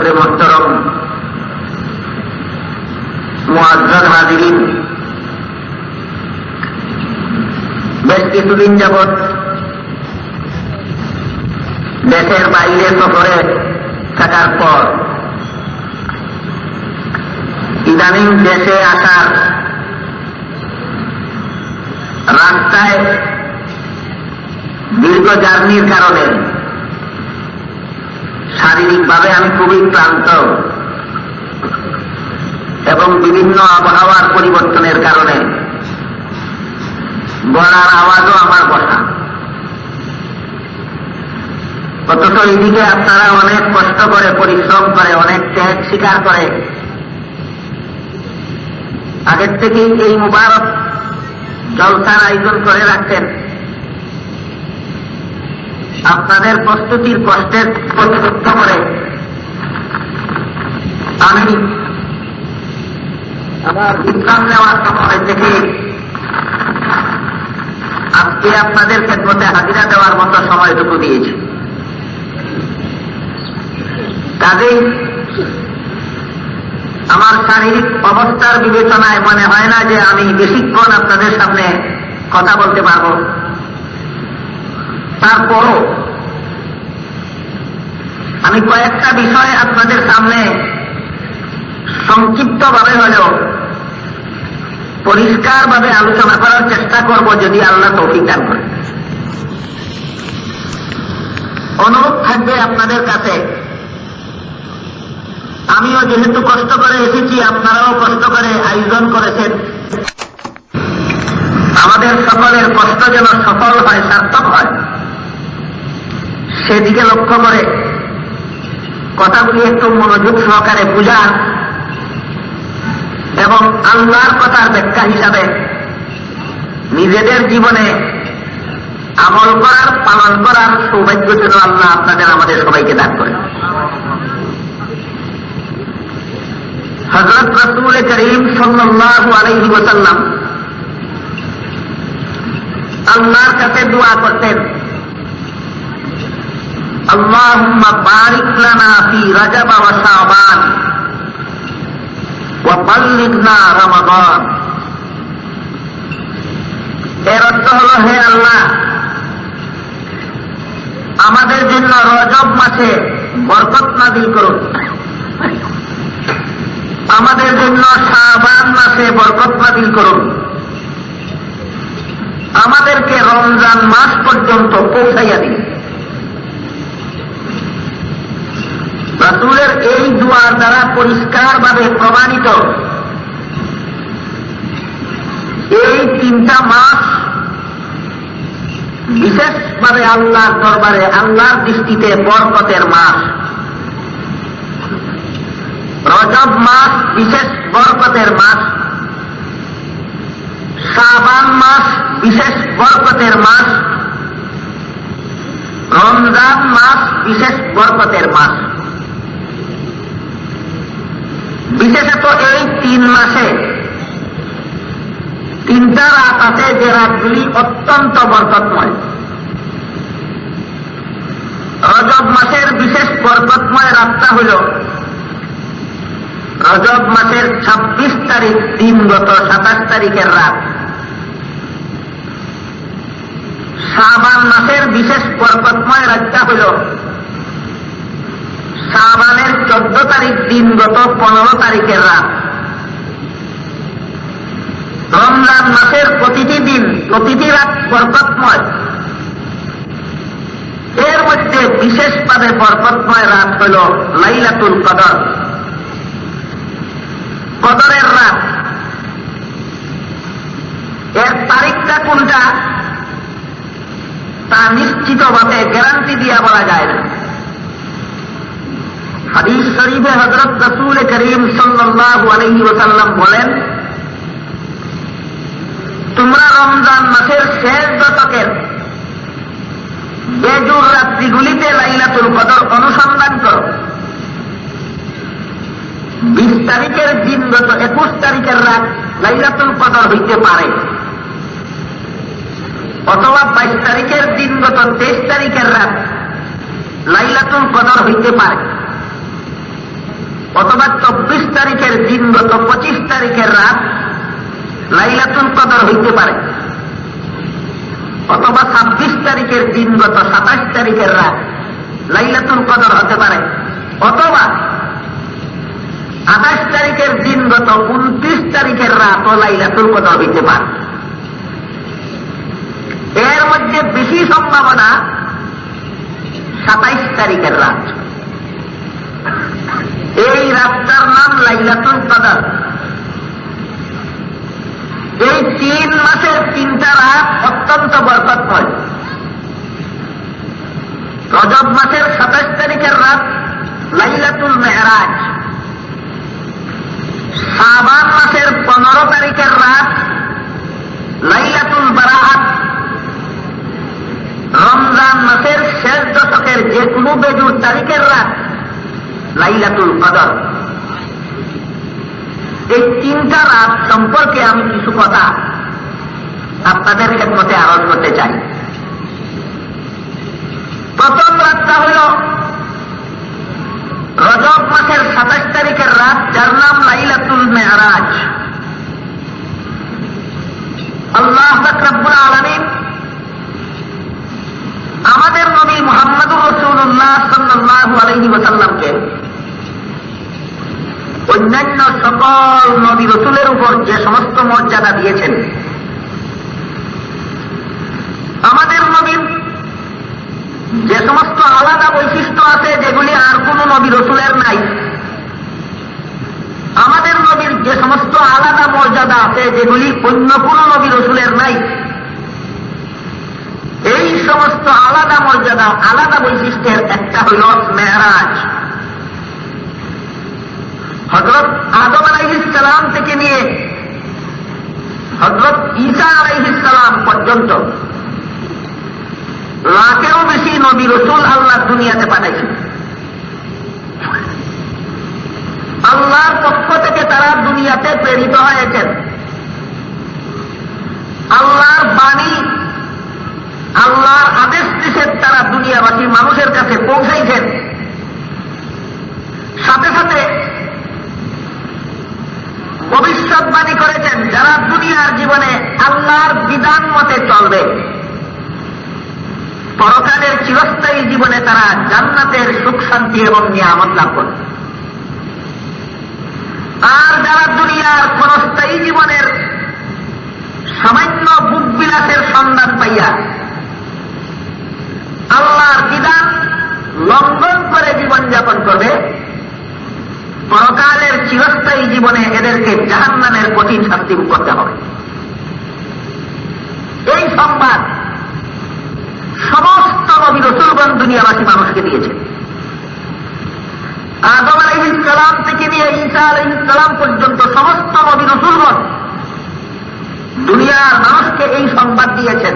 হজরত মোহতরম মুআজ্জাজ হাজিরিন, বেশ কিছুদিন যাবৎ দেশের বাইরে সফরে থাকার পর ইদানিং দেশে আসার রাস্তায় দীর্ঘ জার্নির কারণে শারীরিকভাবে আমি খুবই ক্লান্ত এবং বিভিন্ন আবহাওয়ার পরিবর্তনের কারণে গলার আওয়াজও আমার বসা। অথচ এইদিকে আপনারা অনেক কষ্ট করে, পরিশ্রম করে, অনেক ত্যাগ স্বীকার করে আগের থেকেই এই মুবারক জলসার আয়োজন করে রাখতেন। আপনাদের প্রস্তুতির কষ্টের প্রতিযুক্ত করে আমি আমার বিশ্রাম নেওয়ার সময় থেকে আজকে আপনাদের খেদমতে হাজিরা দেওয়ার মতো সময়টুকু দিয়েছি। কাজেই আমার শারীরিক অবস্থার বিবেচনায় মনে হয় না যে আমি বেশিক্ষণ আপনাদের সামনে কথা বলতে পারব। তারপরও আমি কয়েকটা বিষয় আপনাদের সামনে সংক্ষিপ্তভাবে হলেও পরিষ্কারভাবে আলোচনা করার চেষ্টা করব, যদি আল্লাহ তৌফিক দান করে। অনুরোধ থাকবে আপনাদের কাছে, আমিও যেহেতু কষ্ট করে এসেছি, আপনারাও কষ্ট করে আয়োজন করেছেন, আমাদের সকলের কষ্ট যেন সফল হয়, সার্থক হয়, সেদিকে লক্ষ্য করে কথাগুলি একটু মনোযোগ সহকারে বুঝার এবং আল্লাহর কথার ব্যাখ্যা হিসাবে নিজেদের জীবনে আমল করার, পালন করার সৌভাগ্য যেন আল্লাহ আপনাদের আমাদের সবাইকে দান করেন। হযরত রাসূল করিম সাল্লাল্লাহু আলাইহি ওয়াসাল্লাম আল্লাহর কাছে দোয়া করতেন, আল্লাহুম্মা বারিক লানা ফি রাজাব ওয়া শাবান ওয়া বাল্লিগনা রমাদান। এর অর্থ হল, হে আল্লাহ, আমাদের জন্য রজব মাসে বরকত নাযিল করুন, আমাদের জন্য শাবান মাসে বরকত নাযিল করুন, আমাদেরকে রমজান মাস পর্যন্ত পৌঁছাইয়া দিন। রাসূলের এই দুআর দ্বারা পরিষ্কারভাবে প্রমাণিত এই 3টা মাস বিশেষভাবে আল্লাহর দরবারে, আল্লাহর দৃষ্টিতে বরকতের মাস। রজব মাস বিশেষ বরকতের মাস, শাবান মাস বিশেষ বরকতের মাস, রমজান মাস বিশেষ বরকতের মাস। বিশেষত এই 3 মাসে 3টা রাত আছে, যে রাতগুলি অত্যন্ত বরকতময়। রজব মাসের বিশেষ বরকতময় রাতটা হল রজব মাসের 26 তারিখ দিনগত 27 তারিখের রাত। শাবান মাসের বিশেষ বরকতময় রাতটা হল শাবানের 14 তারিখ দিনগত 15 তারিখের রাত। রমজান মাসের প্রতিটি দিন, প্রতিটি রাত বরকতময়। এর মধ্যে বিশেষভাবে বরকতময় রাত হল লাইলাতুল কদর, কদরের রাত। এর তারিখটা কোনটা তা নিশ্চিতভাবে গ্যারান্টি দিয়া বলা যায় না। হাদিস শরীফে হযরত রাসূল করিম সাল্লাল্লাহু আলাইহি ওয়াসাল্লাম বলেন, তোমরা রমজান মাসের শেষ দশকের বেজুর রাত্রিগুলিতে লাইলাতুল কদর অনুসন্ধান করো। 20 তারিখের দিনগত 21 তারিখের রাত লাইলাতুল কদর হইতে পারে, অথবা 22 তারিখের দিনগত 23 তারিখের রাত লাইলাতুল কদর হইতে পারে। অথবা 24 তারিখের দিনগত 25 তারিখের রাত লাইলাতুল কদর হইতে পারে, অথবা 26 তারিখের দিনগত 27 তারিখের রাত লাইলাতুল কদর হতে পারে, অথবা 28 তারিখের দিনগত 29 তারিখের রাত ও লাইলাতুল কদর হইতে পারে। এর মধ্যে বেশি সম্ভাবনা 27 তারিখের রাত। এই রাতটার নাম লাইলাতুল কদর। এই 3 মাসের 3টা রাত অত্যন্ত বরকতময়। রজব মাসের 27 তারিখের রাত লাইলাতুল মেহরাজ, শাবান মাসের 15 তারিখের রাত লাইলাতুল বারাআত, রমজান মাসের শেষ দশকের যে কোনো বেজুর তারিখের রাত লাইলাতুল কদর। এই 3টা রাত সম্পর্কে আমি কিছু কথা আপনাদের খেদমতে আরজ করতে চাই। প্রথম রাতটা হল রজব মাসের 27 তারিখের রাত, যার নাম লাইলাতুল মেহরাজ। আল্লাহ পাক রব্বুল আলামিন আমাদের নবী মুহাম্মদুর রাসূলুল্লাহ সাল্লাল্লাহু আলাইহি ওয়াসাল্লামকে অন্যান্য সকল নবী রাসূলের উপর যে সমস্ত মর্যাদা দিয়েছেন, আমাদের নবীর যে সমস্ত আলাদা বৈশিষ্ট্য আছে যেগুলি আর কোন নবী রাসূলের নাই, আমাদের নবীর যে সমস্ত আলাদা মর্যাদা আছে যেগুলি অন্য কোন নবী রাসূলের নাই, এই সমস্ত আলাদা মর্যাদা আলাদা বৈশিষ্ট্যের একটা হইল মেহরাজ। হযরত আদম আলাইহিস সালাম থেকে নিয়ে হযরত ঈসা আলাইহিস সালাম পর্যন্ত লাখেরও বেশি নবী রাসূল আল্লাহ দুনিয়াতে পাঠাইছেন। আল্লাহর পক্ষ থেকে তারা দুনিয়াতে প্রেরিত হয়েছেন। আল্লাহর বাণী, আল্লাহর আদেশ নিষেধ তারা দুনিয়াবাসী মানুষের কাছে পৌঁছাইছেন। সাথে সাথে ভবিষ্যৎবাণী করেছেন, যারা দুনিয়ার জীবনে আল্লাহর বিধান মতে চলবে, পরকালের চিরস্থায়ী জীবনে তারা জান্নাতের সুখ শান্তি এবং নিয়ামত লাভ করবে। আর যারা দুনিয়ার ক্ষণস্থায়ী জীবনের সামান্য ভোগ বিলাসের সন্ধান পাইয়া আল্লাহর বিধান লঙ্ঘন করে জীবনযাপন করবে, পরকালের চিরস্থায়ী জীবনে এদেরকে জাহান্নামের কঠিন শাস্তি ভোগ করতে হবে। এই সংবাদ সমস্ত নবী রাসূলগণ দুনিয়াবাসী মানুষকে দিয়েছে। আদম আলাইহিস সালাম থেকে নিয়ে ঈসা আলাইহিস সালাম পর্যন্ত সমস্ত নবী রাসূলগণ দুনিয়ার মানুষকে এই সংবাদ দিয়েছেন,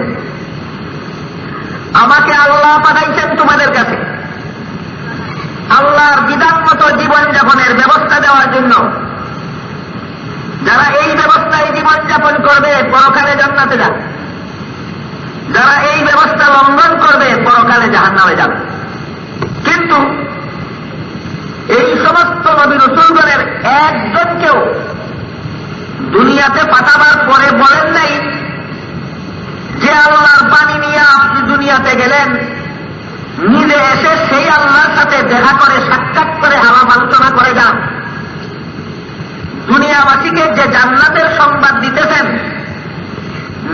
আমাকে আল্লাহ পাঠাইছেন তোমাদের কাছে আল্লাহর বিধান মতো জীবনযাপনের ব্যবস্থা দেওয়ার জন্য। যারা এই ব্যবস্থায় জীবনযাপন করবে পরকালে জান্নাতে যাবে, যারা এই ব্যবস্থা লঙ্ঘন করবে পরকালে জাহান্নামে যাবে। কিন্তু এই সমস্ত নবী রাসূলগণের একজনকেও দুনিয়াতে পাঠাবার পরে বলেন নাই যে আল্লাহর বাণী নিয়ে আপনি দুনিয়াতে গেলেন, নিজে এসে সেই আল্লাহর সাথে দেখা করে সাক্ষাৎ করে আলাপ আলোচনা করে যান। দুনিয়াবাসীকে যে জান্নাতের সংবাদ দিতেছেন,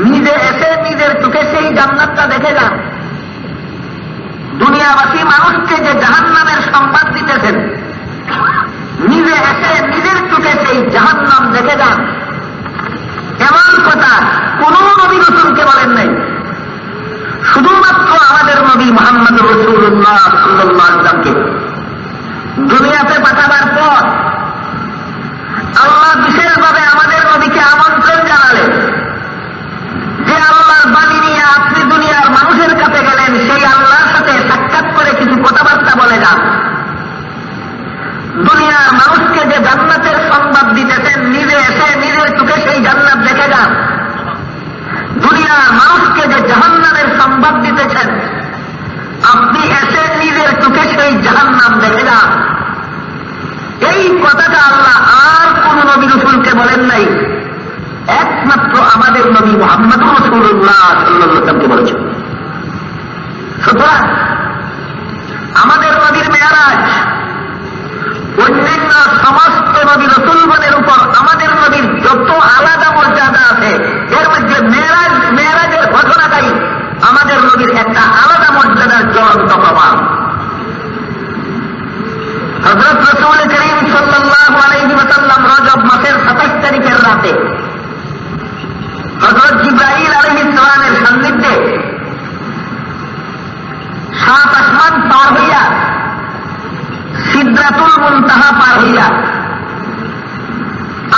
নিজে এসে নিজের চোখে সেই জান্নাতটা দেখে যান। দুনিয়াবাসী মানুষকে যে জাহান্নামের সংবাদ দিতেছেন, নিজে এসে নিজের চোখে সেই জাহান্নাম দেখে যান। এমন কথা কোন নবী রাসূলকে বলেন নাই। শুধুমাত্র আমাদের নবী মুহাম্মদুর রাসূলুল্লাহ সাল্লাল্লাহু আলাইহি ওয়াসাল্লামকে দুনিয়াতে পাঠাবার পর আল্লাহ বিশেষভাবে আমাদের নবীকে আমন্ত্রণ জানালেন যে আল্লাহর বাণী নিয়ে আপনি দুনিয়ার মানুষের কাছে গেলেন, সেই আল্লাহর সাথে সাক্ষাৎ করে কিছু কথাবার্তা বলে যান। দুনিয়ার মানুষকে যে জান্নাতের সংবাদ দিতেছেন, নিজে এসে নিজের চোখে সেই জান্নাত দেখে যান। দুনিয়ার মানুষকে যে জাহান্নামের সংবাদ দিতেছেন, আপনি এসে নিজের চোখে সেই জাহান্নাম দেখে যান। এই কথাটা আল্লাহ আর কোন নবী রাসূলকে বলেন নাই, একমাত্র আমাদের নবী মুহাম্মদুর রাসূলুল্লাহ সাল্লাল্লাহু আলাইহি ওয়াসাল্লামকে বলেছেন। সুতরাং আমাদের নবীর মেরাজ অন্যান্য সমস্ত নবী রাসূলগণের উপর আমাদের নবীর যত আলাদা মর্যাদা আছে, এর মধ্যে মেরাজের ঘটনাটাই আমাদের নবীর একটা আলাদা মর্যাদার জ্বলন্ত প্রমাণ। হযরত রাসূল করিম সাল্লাল্লাহু আলাইহি ওয়াসাল্লাম রজব মাসের 27 তারিখের রাতে হযরত জিবরাইল আলাইহিস সালামের সান্নিধ্যে 7 আসমান পার হইয়া সিদরাতুল মুনতাহা পার হইয়া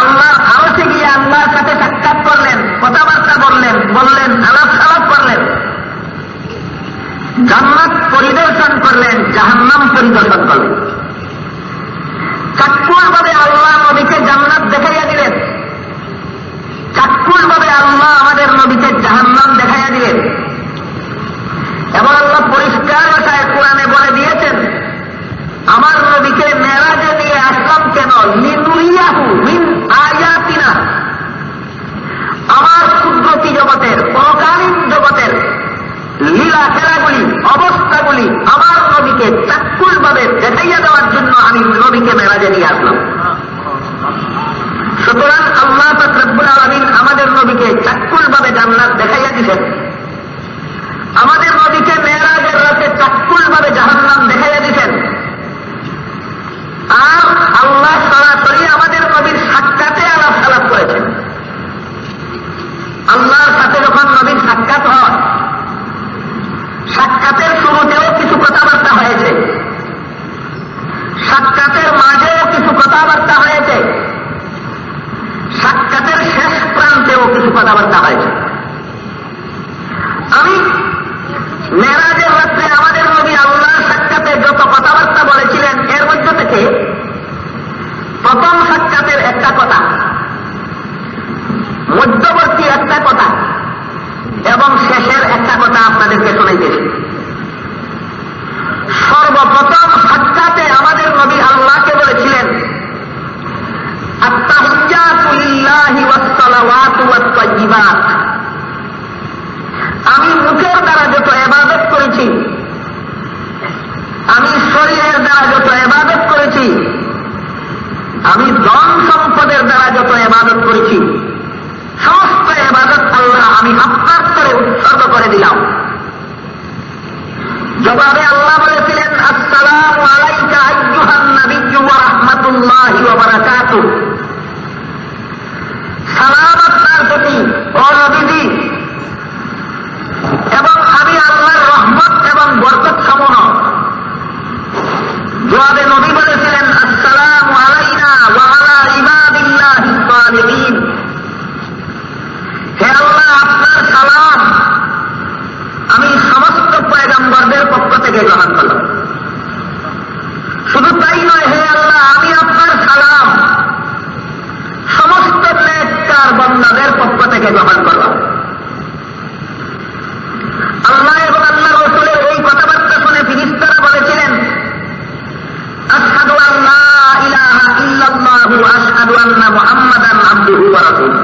আল্লাহর আরশে গিয়ে আল্লাহর সাথে সাক্ষাৎ করলেন, কথাবার্তা বললেন, আলাপ করলেন, জান্নাত পরিদর্শন করলেন, জাহান্নাম পরিদর্শন করলেন। চাক্ষুষভাবে আল্লাহ নবীকে জান্নাত দেখাইয়া দিলেন, চাক্ষুষভাবে আল্লাহ আমাদের নবীকে জাহান্নাম দেখাইয়া দিলেন। এবং আল্লাহ পরিষ্কার ভাষায় কোরআনে বলে দিয়েছেন, আমার নবীকে মেরাজে নিয়ে আসলাম কেন, লিনুরিয়াহু মিন আয়াতিনা, আমার কুদরতি জগতের, পরকালীন জগতের লীলা খেলাগুলি, অবস্থাগুলি আমার নবীকে চাক্ষুষভাবে দেখাইয়া দেওয়ার জন্য আমি নবীকে মেরাজে নিয়ে আসলাম। সুতরাং আল্লাহ পাক রব্বুল আলামিন আমাদের নবীকে চাক্ষুষভাবে জান্নাত দেখাইয়া দিয়েছেন, আমাদের নবীকে মেরাজের রাতে চাক্ষুষভাবে জাহান্নাম দেখাইয়া দিয়েছেন। আর আল্লাহ সরাসরি আমাদের নবীর সাক্ষাতে আলাপ করেছেন। আল্লাহর সাথে যখন নবীর সাক্ষাৎ হয়, সাক্ষাতের শুরুতেও কিছু কথাবার্তা হয়েছে, সাক্ষাতের মাঝেও কিছু কথাবার্তা হয়েছে, সাক্ষাতের শেষ প্রান্তেও কিছু কথাবার্তা হয়েছে। আমি মেরাজের রাত্রে আমাদের নবী আল্লাহর সাক্ষাতে যত কথাবার্তা বলেছিলেন, এর মধ্যে থেকে প্রথম সাক্ষাতের একটা কথা, মধ্যবর্তী একটা কথা এবং শেষের একটা কথা আপনাদেরকে শোনাইতেছি। সর্বপ্রথম সাক্ষাতে আমাদের নবী আল্লাহকে বলেছিলেন, আত্তাহিয়াতু লিল্লাহি ওয়াস সালাওয়াতু ওয়াত তাইয়্যিবাত, আমি মুখের দ্বারা যত ইবাদত করেছি, আমি শরীরের দ্বারা যত ইবাদত করেছি, আমি ধন সম্পদের দ্বারা যত ইবাদত করেছি, সমস্ত ইবাদত আল্লাহ আমি আপনার স্তরে উৎসর্গ করে দিলাম। জবাবে আল্লাহ বলেছিলেন, আসসালামু আলাইকা আইয়ুহান নাবিয়্যু ওয়া রাহমাতুল্লাহি ওয়া বারাকাতুহু, সালাম আপনার প্রতি ও নবীজি, এবং আমি আল্লাহর রহমত এবং বরকত সমূহ। জবাবে নবী বলেছিলেন, আসসালামু আলাইনা ওয়া আলা ইবাদিল্লাহিস সালিহিন, হে আল্লাহ আপনার সালাম আমি সমস্ত পয়গম্বরদের পক্ষ থেকে গ্রহণ করলাম। শুধু তাই নয়, হে আল্লাহ আমি আপনার সালাম সমস্ত নেককার বান্দাদের পক্ষ থেকে গ্রহণ করলাম। আল্লাহ এবং আল্লাহ রাসূলের এই কথাবার্তা শুনে ফেরেশতারা বলেছিলেন, আশহাদু আল্লা ইলাহা ইল্লাল্লাহু ওয়া আশহাদু আন্না মুহাম্মাদান আবদুহু ওয়া রাসূলুহু।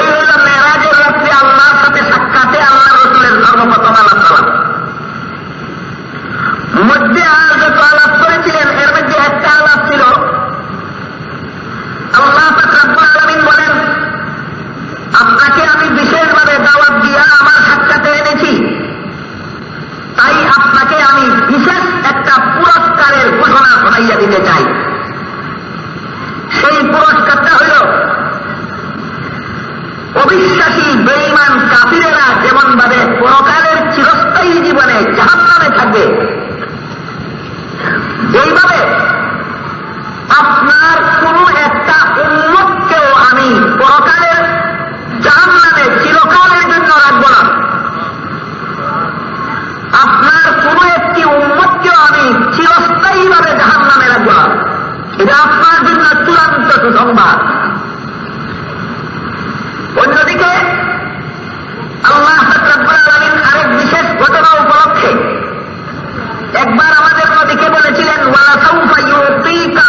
এই হল মেরাজের রাত্রে আল্লাহর সাথে সাক্ষাতে আল্লাহ রাসূলের সর্বপ্রথম আলাপ। মধ্যে আর যত আলাপ করেছিলেন, এর মধ্যে একটা আলাপ ছিল, আল্লাহ পাক রব্বুল আলামিন বলেন, আপনাকে আমি বিশেষভাবে দাওয়াত দিয়া আমার সাক্ষাতে এনেছি, তাই আপনাকে আমি বিশেষ একটা পুরস্কারের ঘোষণা শোনাইয়া দিতে চাই। সেই পুরস্কারটা হল, অবিশ্বাসী বেঈমান কাফিরেরা যেমন ভাবে পরকালের চিরস্থায়ী জীবনে জাহান্নামে থাকবে, এইভাবে আপনার কোন একটা উম্মতকেও আমি পরকালের জাহান্নামে চিরকালের জন্য রাখব না। আপনার কোন একটি উম্মতকেও আমি চিরস্থায়ীভাবে জাহান্নামে রাখব না। এটা আপনার জন্য চূড়ান্ত সুসংবাদ। অন্যদিকে আল্লাহ রাব্বুল আলামিন আরেক বিশেষ ঘটনা উপলক্ষে একবার আমাদের নবীকে বলেছিলেন, ওয়ালা সাউফা ইউতিকা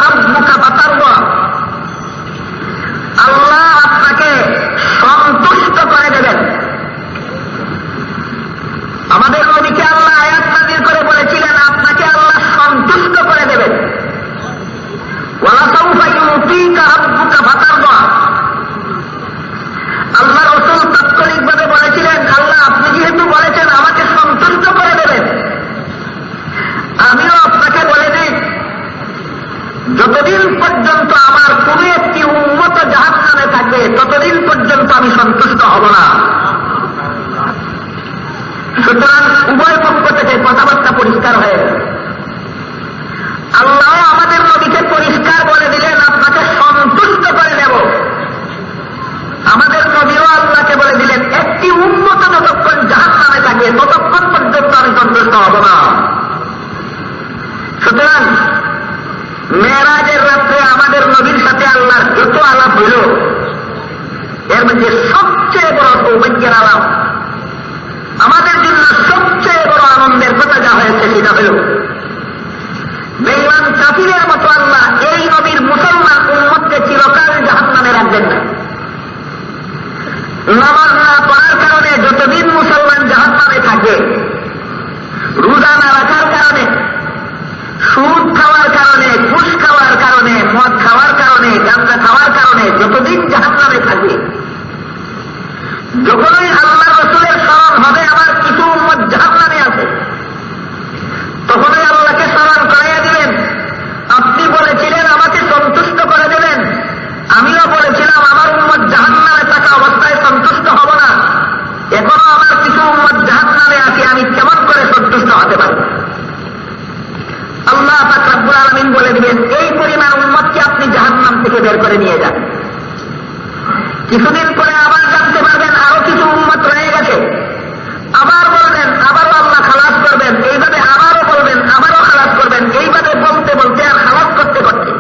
অসুবিধা হল। বেঈমান কাফিরের মতো আল্লাহ এই নবীর মুসলমান উম্মতকে চিরকাল জাহান্নামে রাখবেন না। নামাজ না পড়ার কারণে যতদিন মুসলমান জাহান্নামে থাকে, রোজা না রাখার কারণে, সুদ খাওয়ার কারণে, ঘুষ খাওয়ার কারণে, মদ খাওয়ার কারণে, গাঁজা খাওয়ার কারণে যতদিন জাহান্নামে থাকে, যখনই আল্লাহ রসুলের স্মরণ হবে আমার কিছু উম্মত জাহান্নামে আছে, তখনই আল্লাহকে স্মরণ করাইয়া দিবেন। আপনি বলেছিলেন আমাকে সন্তুষ্ট করে দেবেন, আমিও বলেছিলাম আমার উম্মত জাহান্নামে থাকা অবস্থায় সন্তুষ্ট হব না, এখনো আমার কিছু উম্মত জাহান্নামে আছে, আমি কেমন করে সন্তুষ্ট হতে পারি? আল্লাহ পাক রব্বুল আলামিন বলে দিবেন এই পরিমাণ উম্মতকে আপনি জাহান্নাম থেকে বের করে নিয়ে যান। কিছুদিন পরে আবার জানতে পারবেন আরো কিছু উম্মত রয়ে গেছে, আবার বলবেন, আবারও আল্লাহ খালাস করবেন, এইভাবে আবারও বলবেন, আবারও খালাস করবেন, এইভাবে বলতে বলতে আর খালাস করতে করতে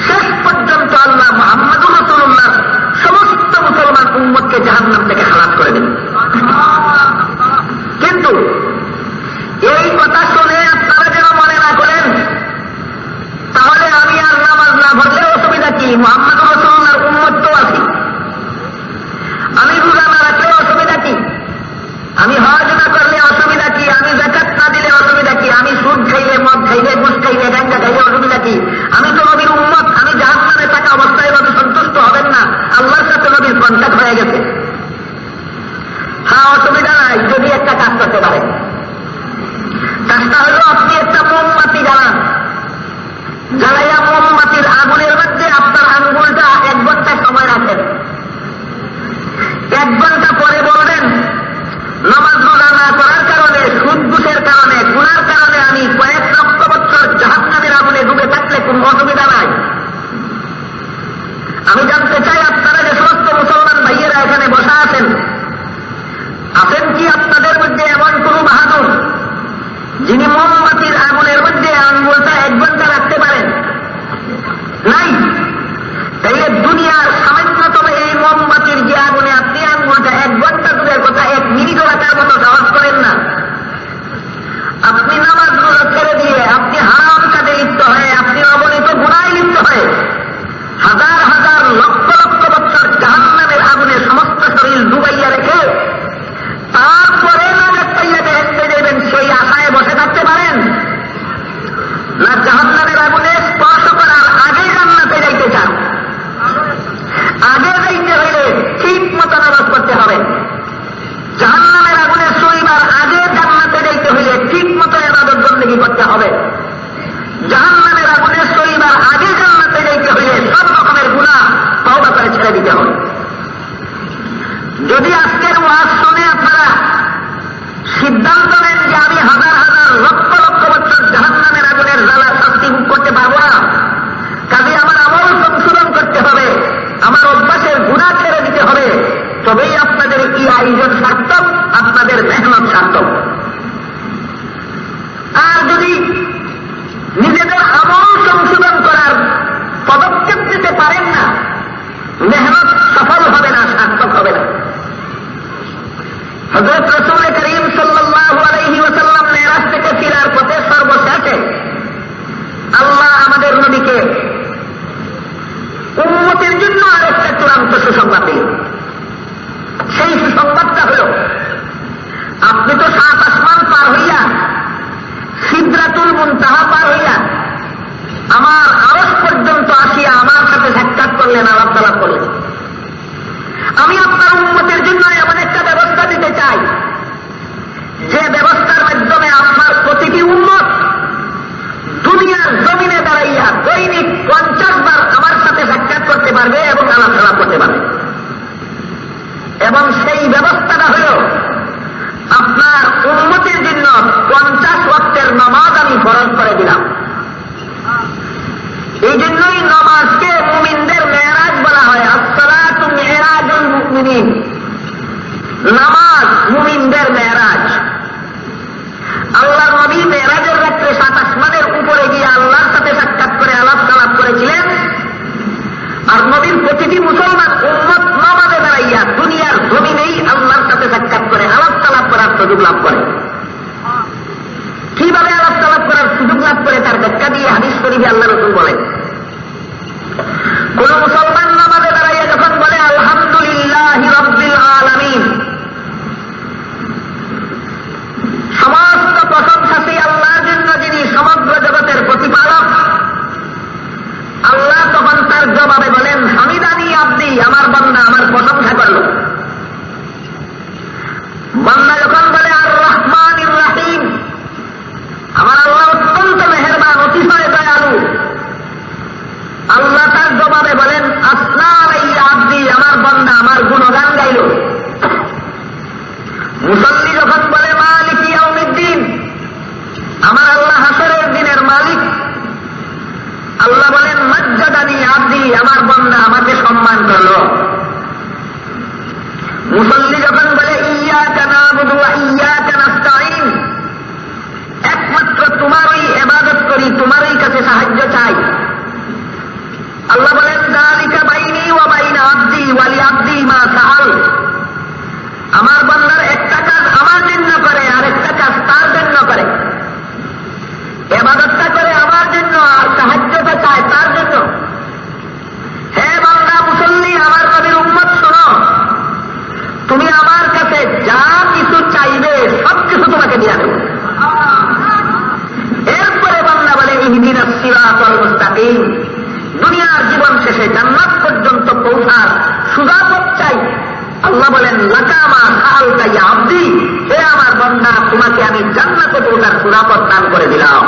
শেষ পর্যন্ত আল্লাহ মুহাম্মদুর রাসূলুল্লাহ সমস্ত মুসলমান উম্মতকে জাহান্নাম থেকে খালাস করে দেবেন। কিন্তু এই কথা শুনে আপনারা যেন মনে না করেন তাহলে আমি আর নামাজ না পড়লে অসুবিধা কি, মুহাম্মদুর রাসূলুল্লাহর উম্মত তো আছি, আমি রোজা না রাখলে অসুবিধা কি, আমি হজ না করলে অসুবিধা কি, আমি যাকাত না দিলে অসুবিধা কি, আমি সুদ খাইলে, মদ খাইলে, ঘুষ খাইলে, গাঁজা খাইলে অসুবিধা কি, আমি তো নবীর উম্মত, আমি জাহান্নামে থাকা অবস্থায় নবী সন্তুষ্ট হবেন না, আল্লাহর সাথে নবীর কন্ট্যাক্ট হয়ে গেছে। হ্যাঁ, অসুবিধা নাই যদি একটা কাজ করতে পারে। কাজটা হল আপনি একটা মোমবাতি জ্বালান, জ্বালাইয়া মোমবাতির আগুনের মধ্যে আপনার আঙ্গুলটা 1 ঘন্টা সময় রাখেন। 1 ঘন্টা পরে বলবেন নামাজ রোজা না করার কারণে, সুদ ঘুষের কারণে, গুনার কারণে আমি কয়েক লক্ষ বছর জাহান্নামের আগুনে ডুবে থাকলে কোন অসুবিধা নাই। আমি জানতে চাই আপনারা যে সমস্ত মুসলমান ভাইয়েরা এখানে বসা আছেন কি আপনাদের মধ্যে এমন কোন বাহাদুর যিনি মোমবাতির আগুনের মধ্যে আঙ্গুলটা 1 ঘন্টা রাখতে পারেন? নাই। তাইলে দুনিয়ার সামান্যতম এই মোমবাতির যে আগুনে আপনি আঙ্গুলটা 1 ঘন্টা দূরের কথা 1 মিনিটও রাখার মতো সাহস করেন না। আপনি নামাজ রোজা ছেড়ে দিয়ে, আপনি হারাম কাজে লিপ্ত হয়ে, আপনি অগণিত গুনাহে লিপ্ত হয়ে হাজার হাজার লক্ষ লক্ষ বছর জাহান্নামের আগুনে সমস্ত শরীর ডুবাইয়া রেখে তারপরে নাজাত পাইয়া দেখতে যাবেন, সেই আশায় বসে থাকতে পারেন না? জাহান্নামের আগুনে স্পর্শ করার আগে জান্নাতে যাইতে চান? আগে যাইতে হইলে ঠিক মতো নামাজ পড়তে হবে। জাহান্নামের আগুনে শৈবার আগে জান্নাতে যাইতে হইলে ঠিক মতো ইবাদত বন্দেগী করতে হবে। জাহান্নামের আগুনে শৈবার আগে জান্নাতে যাইতে হইলে সব রকমের গুনাহ তওবা করে ছেড়ে দিতে হবে। যদি আজকের ওয়াজ শুনে আপনারা সিদ্ধান্ত নেন যে আমি হাজার হাজার লক্ষ লক্ষ বছর জাহান্নামের আগুনের জ্বালা শাস্তি ভোগ করতে পারবো না, কাজে আমার আমল সংশোধন করতে হবে, আমার অভ্যাসের গুনাহ ছেড়ে দিতে হবে, তবেই আপনাদের কি আয়োজন সার্থক, আপনাদের মেহনত সার্থক। আর যদি নিজেদের আমল সংশোধন করার পদক্ষেপ নিতে পারেন না, মেহনত সফল হবে না, সার্থক হবে না। হযরত রাসূল করিম সাল্লাল্লাহু আলাইহি ওয়াসাল্লাম মেরাজ থেকে ফিরার পথে সর্বশেষে আল্লাহ আমাদের নবীকে উম্মতের জন্য আরেকটা চূড়ান্ত সুসংবাদ দিলেন। সেই সুসংবাদটা হল, আপনি তো 7 আসমান পার হইয়া, সিদরাতুল মুনতাহা পার হইয়া আমার আরশ পর্যন্ত আসিয়া আমার সাথে সাক্ষাৎ করলেন, আলাপ করলেন। আমি আপনার উম্মতের জন্য এমন একটা ব্যবস্থা দিতে চাই যে ব্যবস্থার মাধ্যমে আপনার প্রতিটি উম্মত দুনিয়ার জমিনে দাঁড়াইয়া দৈনিক 50 বার আমার সাথে সাক্ষাৎ করতে পারবে এবং আলাপ করতে পারবে। এবং সেই ব্যবস্থাটা হল, আপনার উম্মতের জন্য 50 ওয়াক্তের নামাজ আমি ফরজ করে দিলাম। এই জন্যই নামাজকে মুমিনদের মেরাজ বলা হয়। আসসালাতু মিরাজুল মুমিনিন, নামাজ মুমিনদের মেরাজ। আল্লাহর নবী মেরাজের রাত্রে 7 আসমানের উপরে গিয়ে আল্লাহর সাথে সাক্ষাৎ করে আলাপ করেছিলেন। আর নবীর প্রতিটি মুসলমান উম্মত নামাজে দাঁড়াইয়া দুনিয়ার জমিনেই আল্লাহর সাথে সাক্ষাৎ করে আলাপ করার সুযোগ লাভ করে। কিভাবে এইভাবে আলাপ তালাপ করার সুযোগ লাভ করে তার ব্যাখ্যা দিয়ে হাদিস শরীফে আল্লাহ রাসূল বলেন, কোন মুসলমান নামাজে দাঁড়াইয়া যখন বলে আলহামদুলিল্লাহি রাব্বিল আলামিন, সমস্ত প্রশংসা সেই আল্লাহর জন্য যিনি সমগ্র জগতের প্রতিপালক, আল্লাহ তখন তার জবাবে বলেন হামিদানি আব্দি, আমার বান্দা আমার প্রশংসা করল। বান্দা যখন বলে আর রহমানির রহিম, আমার আল্লাহ অত্যন্ত মেহেরবান, অতিশয় দয়ালু, আল্লাহ তার জবাবে বলেন আসনা আলাইয়া আব্দি, আমার বান্দা আমার গুণগান গাইল। মুসল্লি যখন বলে মালিক ইয়াউমিদ্দিন, আমার আল্লাহ হাসরের দিনের মালিক, আল্লাহ বলেন মাজ্জাদানি আব্দি, আমার বান্দা আমাকে সম্মান করল। মুসল্লি যখন বলে ইয়্যাকা না'বুদু ওয়া ইয়্যাকা নাস্তাঈন, একমাত্র তোমারই ইবাদত করি, তোমারই কাছে সাহায্য চাই, আল্লাহ বলেন যালিকা বাইনি ওয়া বাইনা আব্দি ওয়া লিআব্দি মা সাআল, আমার বান্দার একটা কাজ আমার জন্য করে আর একটা কাজ তার জন্য করে, ইবাদতটা করে আমার জন্য আর সাহায্যটা চায় তার জন্য। হে বান্দা মুসল্লি, আমার নবীর উম্মত শোনো, তুমি আমার কাছে যা কিছু চাইবে সবকিছু তোমাকে দিয়ে দেব। এরপরে বান্দা বলে ইহদিনাস সিরাতাল মুস্তাকিম, দুনিয়ার জীবন শেষে জান্নাত পর্যন্ত পৌঁছার সুজা পথ চাই। আল্লাহ বলেন লাকা মা সাআলতা ইয়া আব্দি, হে আমার বান্দা তোমাকে আমি জান্নাতে পৌঁছার সুজা পথ দান করে দিলাম।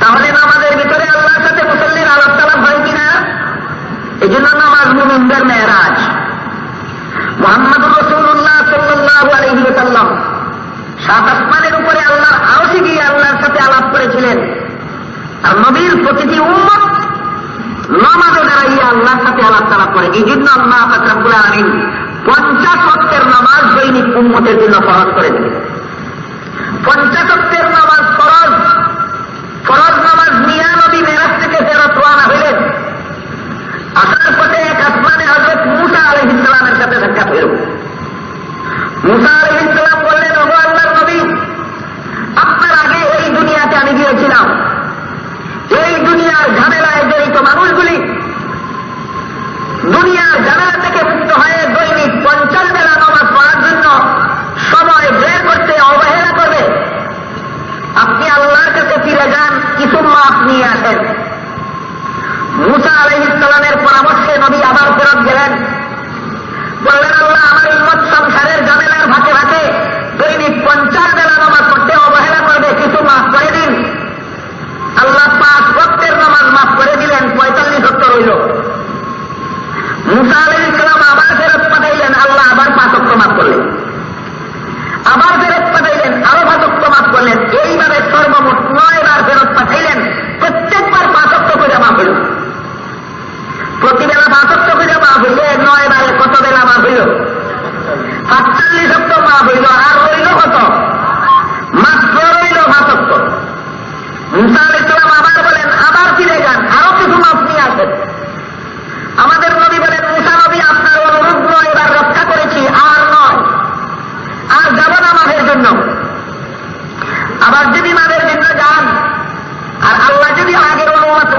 তাহলে নামাজের ভিতরে আল্লাহর সাথে মুসল্লির আলাপ তালাপ হয় কিনা? এই জন্য নামাজ মুমিনদের মেরাজ। মুহাম্মদুর রাসূলুল্লাহ সাল্লাল্লাহু আলাইহি ওয়াসাল্লাম সাত আসমানের উপরে আল্লাহর আরশে গিয়ে আল্লাহর সাথে আলাপ করেছিলেন, আর নবীর প্রতিটি উম্মত নামাজে দাঁড়াইয়া আল্লাহর সাথে আলাপ তালাপ করে। এই জন্য আল্লাহ পাক রব্বুল আলামিন 50 ওয়াক্তের নামাজ দৈনিক উম্মতের জন্য ফরজ করে দিলেন। 50 ওয়াক্তের নামাজ ফরজ। ফরজ নামাজ নিয়ে নবী মেরাজ থেকে ফেরত রওনা হইলেন। আসার পথে এক আসমানে হযরত মূসা আলাইহিস সালামের সাথে সাক্ষাৎ হইল। মূসা আলাইহিস সালাম বললেন, ওগো আল্লাহর নবী, আপনার আগে এই দুনিয়াতে আমি গিয়েছিলাম, এই দুনিয়ার ঝামেলায় জড়িত মানুষগুলি দুনিয়ার ঝামেলা থেকে মুক্ত হয়ে দৈনিক 50 বেলা নামাজ পড়ার জন্য সময় বের করতে অবহেলা করবে। আপনি আল্লাহর কাছে ফিরে যান, কিছু মাফ নিয়ে আসেন। মূসা আলাইহিস সালামের পরামর্শে নবী আবার ফেরত গেলেন। বললেন, আল্লাহ আমার উম্মত সংসারের ঝামেলার ভাগে ভাগে দৈনিক 50 বেলা নামাজ পড়তে অবহেলা করবে, কিছু মাফ করে দিন। আল্লাহ 5 ওয়াক্তের নামাজ মাফ করে দিলেন, 45 ওয়াক্ত রইল। মূসা আলাইহিস সালাম আবার ফেরত পাঠাইলেন, আল্লাহ আবার 5 ওয়াক্ত মাফ করলেন। আবার ফেরত পাঠাইলেন, আরো 5 ওয়াক্ত মাফ করলেন। এইভাবে সর্বমোট 9 বার ফেরত পাঠাইলেন, প্রত্যেকবার 5 ওয়াক্ত করে মাফ হইল। প্রতিবেলা 5 ওয়াক্ত করে মাফ হইলে 9 বারে কত বেলা মাফ হইল? 47 ওয়াক্ত মাফ হইল। আর রইল কত? মাত্র রইল 5 ওয়াক্ত। মূসা আলাইহিস সালাম আবার বলেন, আবার ফিরে যান, আরো কিছু মাফ নিয়ে আসেন। আমাদের নবী বলেন, মূসা নবী আপনার অনুরোধ 9 বার রক্ষা করেছি, আর নয়, আর যাব না মাফের জন্য। আবার যদি মাফের জন্য যান আর আল্লাহ যদি আগের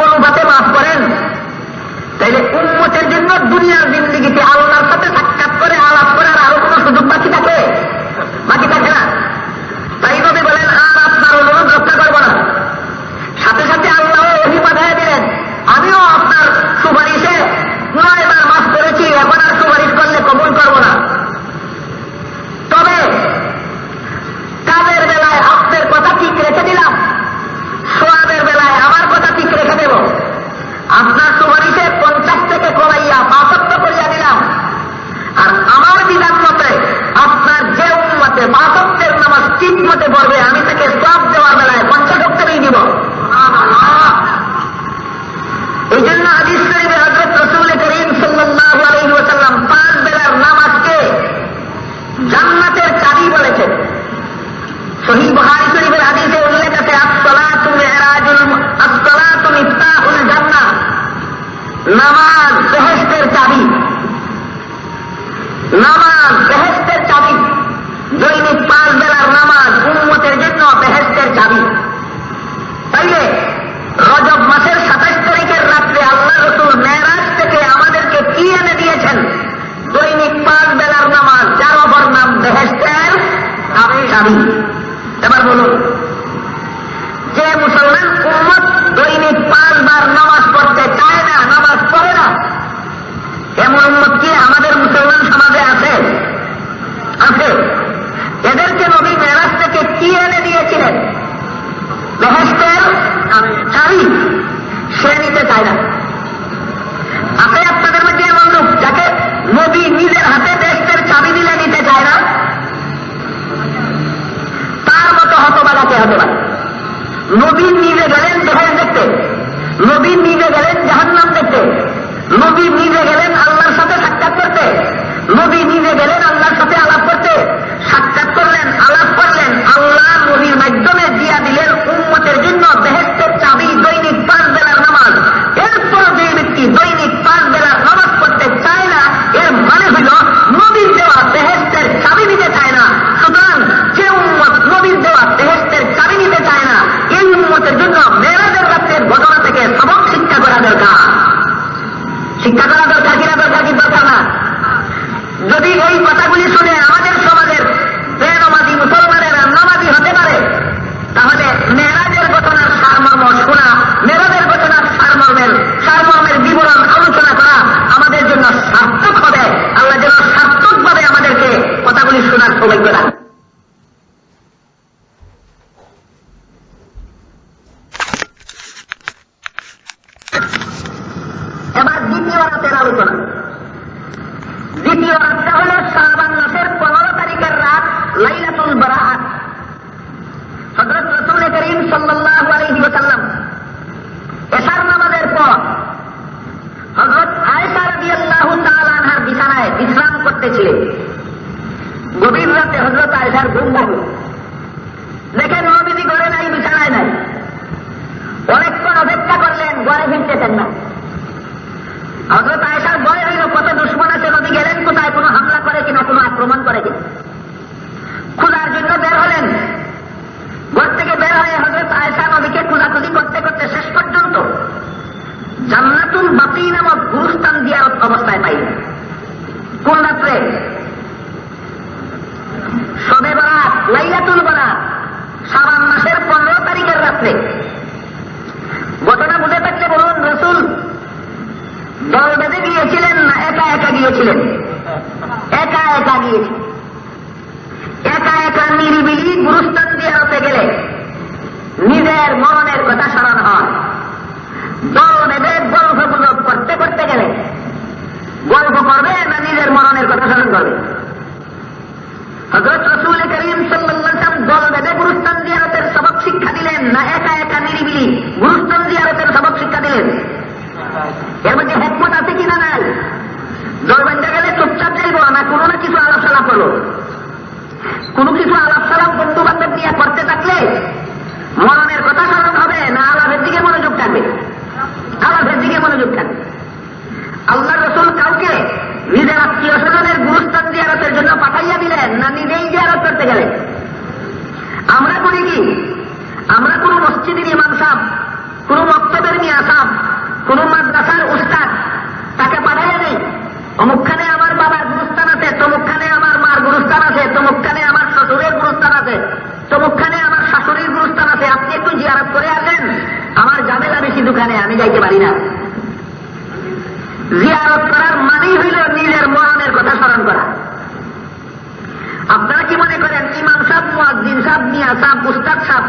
অনুপাতে মাফ করেন, তাইলে উম্মতের জন্য দুনিয়ার জিন্দেগিতে আল্লাহর সাথে সাক্ষাৎ করে আলাপ করার আরো কোনো সুযোগ বাকি থাকে? বাকি থাকে না। তাই নবী বলেন, আর আপনার অনুরোধ রক্ষা করবো না। সাথে সাথে আল্লাহ ওহী পাঠিয়ে দিলেন, আমিও আপনার সুপারিশে 9 বার মাফ করেছি, এখন আর সুপারিশ করলে কবুল করবো না। তবে কাজের বেলায় আপনার কথা ঠিক রেখে দিলাম, সোয়াবের বেলায় আমার কথা ঠিক রেখে দেব। আপনার সুপারিশে 50 থেকে কমাইয়া 5 ওয়াক্ত করিয়া দিলাম। আর আমার বিধান মতে আপনার যে উম্মতে 5 ওয়াক্তের নামাজ ঠিক মতে পড়বে, আমি তাকে সওয়াব দেওয়ার বেলায় 50 ওয়াক্তই দিব। এই জন্য হাদিস শরীফে হযরত রাসূল করিম সাল্লাল্লাহু আলাইহি ওয়াসাল্লাম 5 বেলার নামাজকে জান্নাতের চাবি বলেছেন। সহিহ বুখারী শরীফের হাদিসে উল্লেখ আছে, as-সালাতু মিফতাহুল জান্নাহ, নামাজ বেহেশতের চাবি। নামাজ বেহেশতের চাবি। দৈনিক 5 বেলার নামাজ উম্মতের চাবি। এবার বলুন, যে মুসলমান উম্মত দৈনিক 5 বার নামাজ পড়তে চায় না, নামাজ পড়ে না, এমন উম্মত কি আমাদের মুসলমান সমাজে আছে? আছে। এদেরকে নবী মেরাজ থেকে কি এনে দিয়েছিলেন? বেহেশতের চাবি। সে নিতে চায় না। আছে আপনাদের মধ্যে এমন লোক যাকে নবী নিজের হাতে বেহেশতের চাবি দিলে নিতে চায় না? তার মতো হতবাগাকে হতবাগ। নবী নিজে গেলেন বেহেশত দেখতে, নবী নিজে গেলেন জাহান্নাম দেখতে, নবী নিজে গেলেন আল্লাহর সাথে সাক্ষাৎ করতে, নবী নিজে গেলেন আল্লাহর সাথে আলাপ করতে, সাক্ষাৎ করলেন, আলাপ করলেন, আল্লাহ নবীর মাধ্যমে দিয়া দিলেন উম্মতের জন্য বেহেশতের চাবি, দৈনিক 5 বেলার নামাজ। এরপর যে ব্যক্তি দৈনিক 5 বেলার নামাজ পড়তে চায় না, এর মানে হইল নবীর দেওয়া বেহেশতের চাবি নিতে চায় না। সুতরাং যে উম্মত নবীর দেওয়া বেহেশতের চাবি নিতে চায় না, এই উম্মতের জন্য মেরাজের রাতের ঘটনা থেকে সবক শিক্ষা করা দরকার। শিক্ষা করা দরকার কিনা? দরকার কি দরকার না? যদি এই কথাগুলি শুনে আমাদের সমাজের বেনামাজি মুসলমানেরা নামাজি হতে পারে, তাহলে মেরাজের ঘটনার সারমর্ম শোনা, মেরাজের ঘটনার সারমর্মের বিবরণ আলোচনা করা আমাদের জন্য সার্থক হবে। আল্লাহ যেন সার্থকভাবে আমাদেরকে কথাগুলি শোনার সৌভাগ্য দান। এবার দ্বিতীয় রাতের আলোচনা। দ্বিতীয় রাতটা হল শাবান মাসের 15 তারিখের রাত, লাইলাতুল বারাআত। হযরত রাসূল করিম সাল্লাল্লাহু আলাইহি ওয়াসাল্লাম এশার নামাজের পর হযরত আয়েশা রাদিয়াল্লাহু তাআলা আনহার বিছানায় বিশ্রাম করতেছিলেন। গভীর রাতে হযরত আয়েশার ঘুম ভাঙল। দেখেন নবীজি ঘরে নাই, বিছানায় নাই। অনেকক্ষণ অপেক্ষা করলেন, ঘরে ফিরতেছেন না। হযরত আয়েশার ভয় হইল, কত দুশমন আছে, নবী গেলেন কোথায়, কোনো হামলা করে কিনা, কোনো আক্রমণ করে কিনা। খোঁজার জন্য বের হলেন। ঘর থেকে বের হয়ে হযরত আয়েশা নবীকে খোঁজাখুঁজি করতে করতে শেষ পর্যন্ত জান্নাতুল বাকি নামক গুরুস্থান জিয়ারত অবস্থায় পাইলেন। কোন রাত্রে? শবে বরাত, লাইলাতুল বারাত, শাবান মাসের 15 তারিখের রাত্রে। ঘটনা বুঝে থাকলে বলুন, রাসূল দল বেঁধে গিয়েছিলেন না একা একা গিয়েছিলেন? একা একা গিয়েছিলেন। একা একা নিরিবিলি গুরুস্থান জিয়ারতে গেলে নিজের মরণের কথা স্মরণ হয়। দল বেঁধে গল্প গুজব করতে করতে গেলে গল্প করবে না নিজের মরণের কথা স্মরণ করবে? হযরত রাসূল করিম সাল্লাল্লাহু আলাইহি ওয়াসাল্লাম দল বেঁধে গুরুস্থান জিয়ারতের সবক শিক্ষা দিলেন না একা একা নিরিবিলি গুরুস্থান জিয়ারতের সবক শিক্ষা দিলেন? এর মধ্যে হিকমত আছে কিনা? নাই। দল বেঁধে গেলে চুপচাপ যাইব না কোনো না কিছু আলাপ সালাপ করবো? কোনো কিছু আলাপ সালাপ বন্ধু বান্ধব নিয়ে করতে থাকলে মরণের কথা স্মরণ হবে না আলাপের দিকে মনোযোগ থাকবে? আলাপের দিকে মনোযোগ থাকবে। আল্লাহ রাসূল কাউকে নিজের আত্মীয় স্বজনের গুরুস্থান জিয়ারতের জন্য পাঠাইয়া দিলেন না নিজেই জিয়ারত করতে গেলেন? আমরা করি কি? আমরা কোন মসজিদের ইমাম সাহেব, কোন মক্তবের মিয়া সাহেব, কোন মাদ্রাসার উস্তাদ তাকে পাঠাইয়া নেই, অমুকখানে আমার বাবার গুরুস্থান আছে, তমুকখানে আমার মার গুরুস্থান আছে, তমুকখানে আমার শ্বশুরের গুরুস্থান আছে, তমুকখানে আমার শাশুড়ির গুরুস্থান আছে, আপনি একটু জিয়ারত করে আসেন, আমার ঝামেলা বেশি দোকানে, আমি যাইতে পারি না। জিয়ারত করার মানেই হইল নিজের মরণের কথা স্মরণ করা। আপনারা কি মনে করেন ইমাম সাহেব, মুয়াজ্জিন সাহেব, মিয়া সাহেব, উস্তাদ সাহেব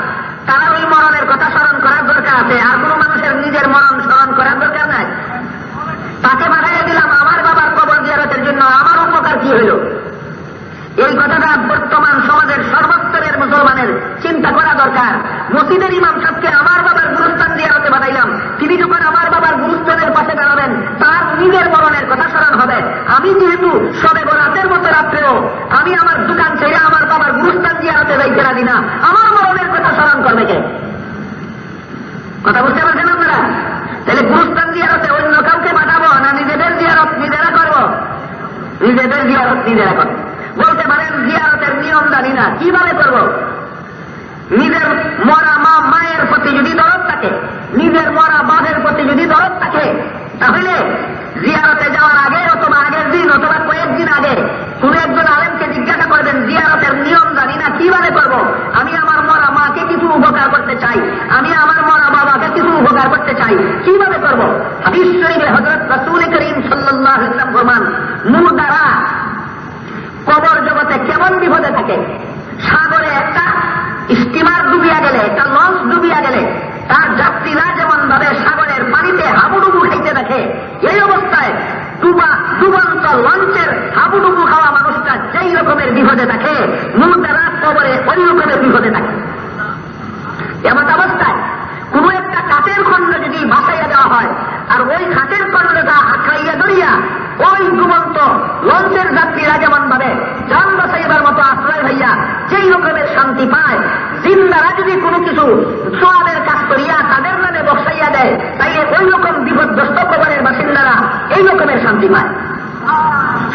তারা ওই মরণের কথা স্মরণ করার দরকার আছে, আর কোন মানুষের নিজের মরণ স্মরণ করার দরকার নাই? তাকে পাঠাইয়া দিলাম আমার বাবার কবর জিয়ারতের জন্য, আমার উপকার কি হইল? এই কথাটা বর্তমান সমাজের সর্বস্তরের মুসলমানের চিন্তা করা দরকার। মসজিদের ইমাম সাহেবকে আমার বাবার গুরুস্থান জিয়ারতে পাঠাইলাম, তিনি যখন আমার বাবার গুরুস্থানের পাশে দাঁড়াবেন তার নিজের মরণের কথা স্মরণ হবে। আমি যেহেতু শবে বরাতের মতো রাত্রেও আমি আমার দোকান ছেড়ে আমার বাবার গুরুস্থান জিয়ারতে যাইতে রাজি না, আমার মরণের কথা স্মরণ করবে কে? কথা বুঝতে পারছেন আপনারা? তাহলে গুরুস্থান জিয়ারতে অন্য কাউকে পাঠাবো না নিজেদের জিয়ারত নিজেরা করবো? নিজেদের জিয়ারত নিজেরা করবো। বলতে পারেন জিয়ারতের নিয়ম জানি না, কিভাবে করব? নিজের মরা মায়ের প্রতি যদি দরদ থাকে, নিজের মরা বাপের প্রতি যদি দরদ থাকে, তাহলে জিয়ারতে যাওয়ার আগে অথবা আগের দিন অথবা কয়েকদিন আগে কোন একজন আলেমকে জিজ্ঞাসা করবেন জিয়ারতের নিয়ম জানি না, কিভাবে করব? লঞ্চের হাবুডুবু খাওয়া মানুষটা যেই রকমের বিপদে থাকে, মুর্দারা কবরে ওই রকমের বিপদে থাকে। এমন অবস্থায় কোন একটা কাঠের খণ্ড যদি বাসাইয়া দেওয়া হয়, আর ওই কাঠের খণ্ডটা আঁকড়াইয়া ধরিয়া ওই ডুবন্ত লঞ্চের যাত্রীরা যেমন ভাবে যান বাসাইবার মতো আশ্রয় হইয়া যেই রকমের শান্তি পায়, জিন্দারা যদি কোনো কিছু সোয়াবের কাজ করিয়া তাদের নামে বসাইয়া দেয়, তাইলে ওই রকম বিপদগ্রস্ত কবরের বাসিন্দারা এই রকমের শান্তি পায়।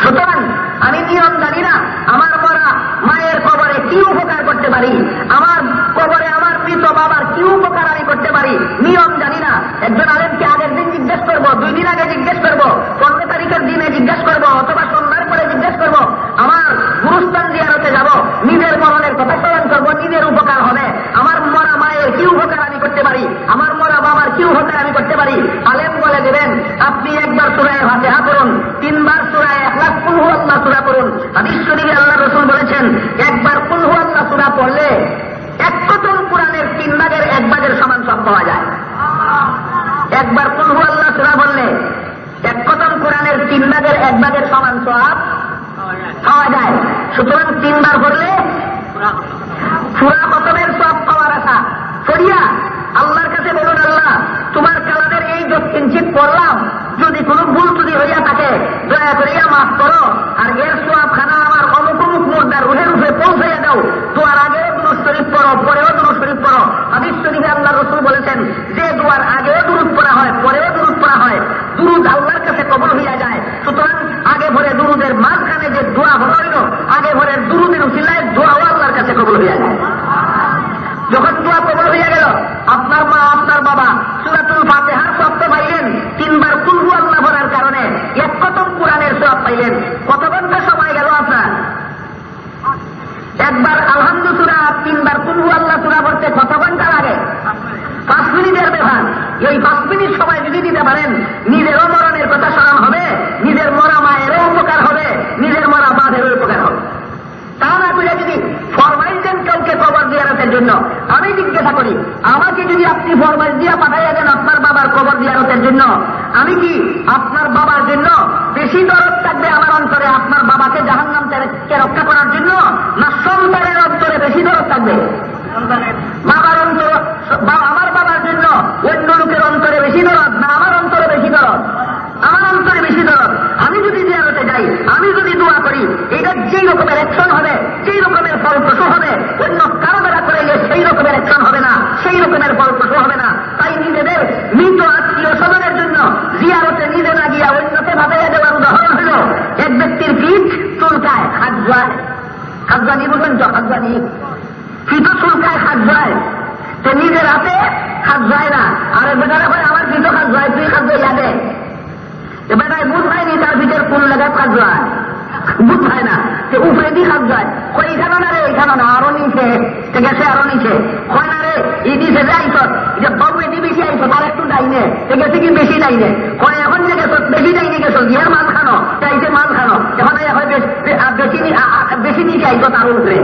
সুতরাং আমি নিয়ম জানি না আমার মরা মায়ের কবরে কি উপকার করতে পারি, আমার কবরে আমার মৃত বাবার কি উপকার আমি করতে পারি নিয়ম জানি না। একজন আলেমকে আগের দিন জিজ্ঞেস করবো, 2 দিন আগে জিজ্ঞেস করবো, 15 তারিখের দিনে জিজ্ঞেস করবো, অথবা সন্ধ্যার পরে জিজ্ঞেস করবো। আমার গুরুস্থান জিয়ারতে যাব, নিজের মরণের কথা স্মরণ করবো, নিজের উপকার হবে। আমার মরা মায়ের কি উপকার আমি করতে পারি, আমার মরা বাবার কি উপকার আমি করতে পারি। আলেম বলে দেবেন, আপনি একবার সূরা ফাতিহা করুন, 3 বার সূরা ইখলাস কুল হুয়াল্লাহ সূরা করুন। হাদিস শরীফে আল্লাহ রাসূল বলেছেন, একবার কুল হুয়াল্লাহ সূরা পড়লে 1 খতম কোরআনের 3 ভাগের 1 ভাগের সমান সব পাওয়া যায়। একবার কুল হুয়াল্লাহ সূরা বললে 1 খতম কোরআনের 3 ভাগের 1 ভাগের সমান সওয়াব পাওয়া যায়। সুতরাং 3 বার পড়লে সূরা খতমের সওয়াব পাওয়ার আশা করিয়া আল্লাহর কাছে বলুন, আল্লাহ তোমার কালামের এই কিঞ্চিত পড়লাম, যদি কোনো ভুল ত্রুটি হইয়া থাকে দয়া করিয়া মাফ করো, আর এর সওয়াব খানা আমার অমুক অমুক মুর্দার রুহে রুহে পৌঁছাইয়া দাও। দোয়ার আগেও দুরূদ শরীফ পড়ো, পরেও দুরূদ শরীফ পড়ো। হাদিস শরীফে আল্লাহ রাসূল বলেছেন, যে দোয়ার আগেও দুরূদ পড়া হয়, পরেও দুরূদ পড়া হয়, দুরূদ আল্লাহর কাছে কবুল হইয়া যায়। সুতরাং আগে ভরে দুরূদের মাঝখানে যে দোয়া হইল, আগে ভরে দুরূদের উসিলায় দোয়াও আল্লাহর কাছে কবুল হইয়া যায়। যখন দোয়া কবুল হইয়া গেল, আপনার মা আপনার বাবা সূরাতুল ফাতিহার সওয়াব পাইলেন, 3 বার কুল হুয়াল্লাহ পড়ার কারণে 1 খতম কোরআনের সওয়াব পাইলেন। কত ঘন্টা সময় গেল আপনার? একবার আলহামদু সূরা, 3 বার কুল হুয়াল্লাহ সূরা পড়তে কত ঘন্টা লাগে? 5 মিনিটের ব্যবধান। এই 5 মিনিট সময় যদি দিতে পারেন, নিজেরও মরণের কথা স্মরণ হবে, নিজের মরা মায়েরও উপকার হবে, নিজের মরা বাবারও উপকার হবে। তা না করে যদি ফরমাইশ দেন কাউকে কবর জিয়ারতের জন্য, আমি জিজ্ঞাসা করি, আমাকে যদি আপনি ফরমাইশ দিয়া পাঠাইয়া দেন আপনার বাবার কবর জিয়ারতের জন্য, আমি কি আপনার বাবার জন্য বেশি দরদ থাকবে আমার অন্তরে আপনার বাবাকে জাহান্নাম থেকে রক্ষা করার জন্য, না সন্তানের অন্তরে বেশি দরদ থাকবে? বাবার অন্তর, আমার বাবার জন্য অন্য লোকের অন্তরে বেশি দরদ, না আমার অন্তরে বেশি দরদ? আমার অন্তরে বেশি দরদ। আমি যদি জিয়ারতে যাই, আমি যদি দোয়া করি, এটা যেই রকমের অ্যাকশন হবে, যেই রকমের ফলপ্রসূ হবে, অন্য কারো দ্বারা করে সেই রকমের অ্যাকশন হবে না, সেই রকমের ফলপ্রসূ হবে না। তাই নিজেদের মৃত আত্মীয় স্বজনের জন্য জিয়ারতে নিজে না গিয়া অন্যকে ভাবাইয়া দেওয়ার উদাহরণ হল, এক ব্যক্তির পিঠ চুলকায়, হাত যায়, হাতজানি বলবেন তো, হাতজানি পিঠ চুলকায়, হাত যায়, সে নিজের হাতে হাত যায় না, আর বেটারা হয় আমার পিঠ হাত যায়, তুই হাত যাইয়া দে। বেটায় বুঝ হয়নি তার পিঠের কোন লাগায় হাত যায়, বুঝ হয় না, সে উপরে দিয়ে হাত যায়, ওইখানে না রে, ওইখানে না, আরো নিচে গেছে, আরো নিচে হয় না রে, এই নিচে যে আইস যে বাবু এটি বেশি আইস, আর একটু ডাইনে গেছে কি বেশি ডাইনে, হয় এখন যে গেছ বেশি ডাইনে গেছ, ইহার মাল খানো চাইছে, মাল খানো এখন বেশি নিচে আইস তার উপরে।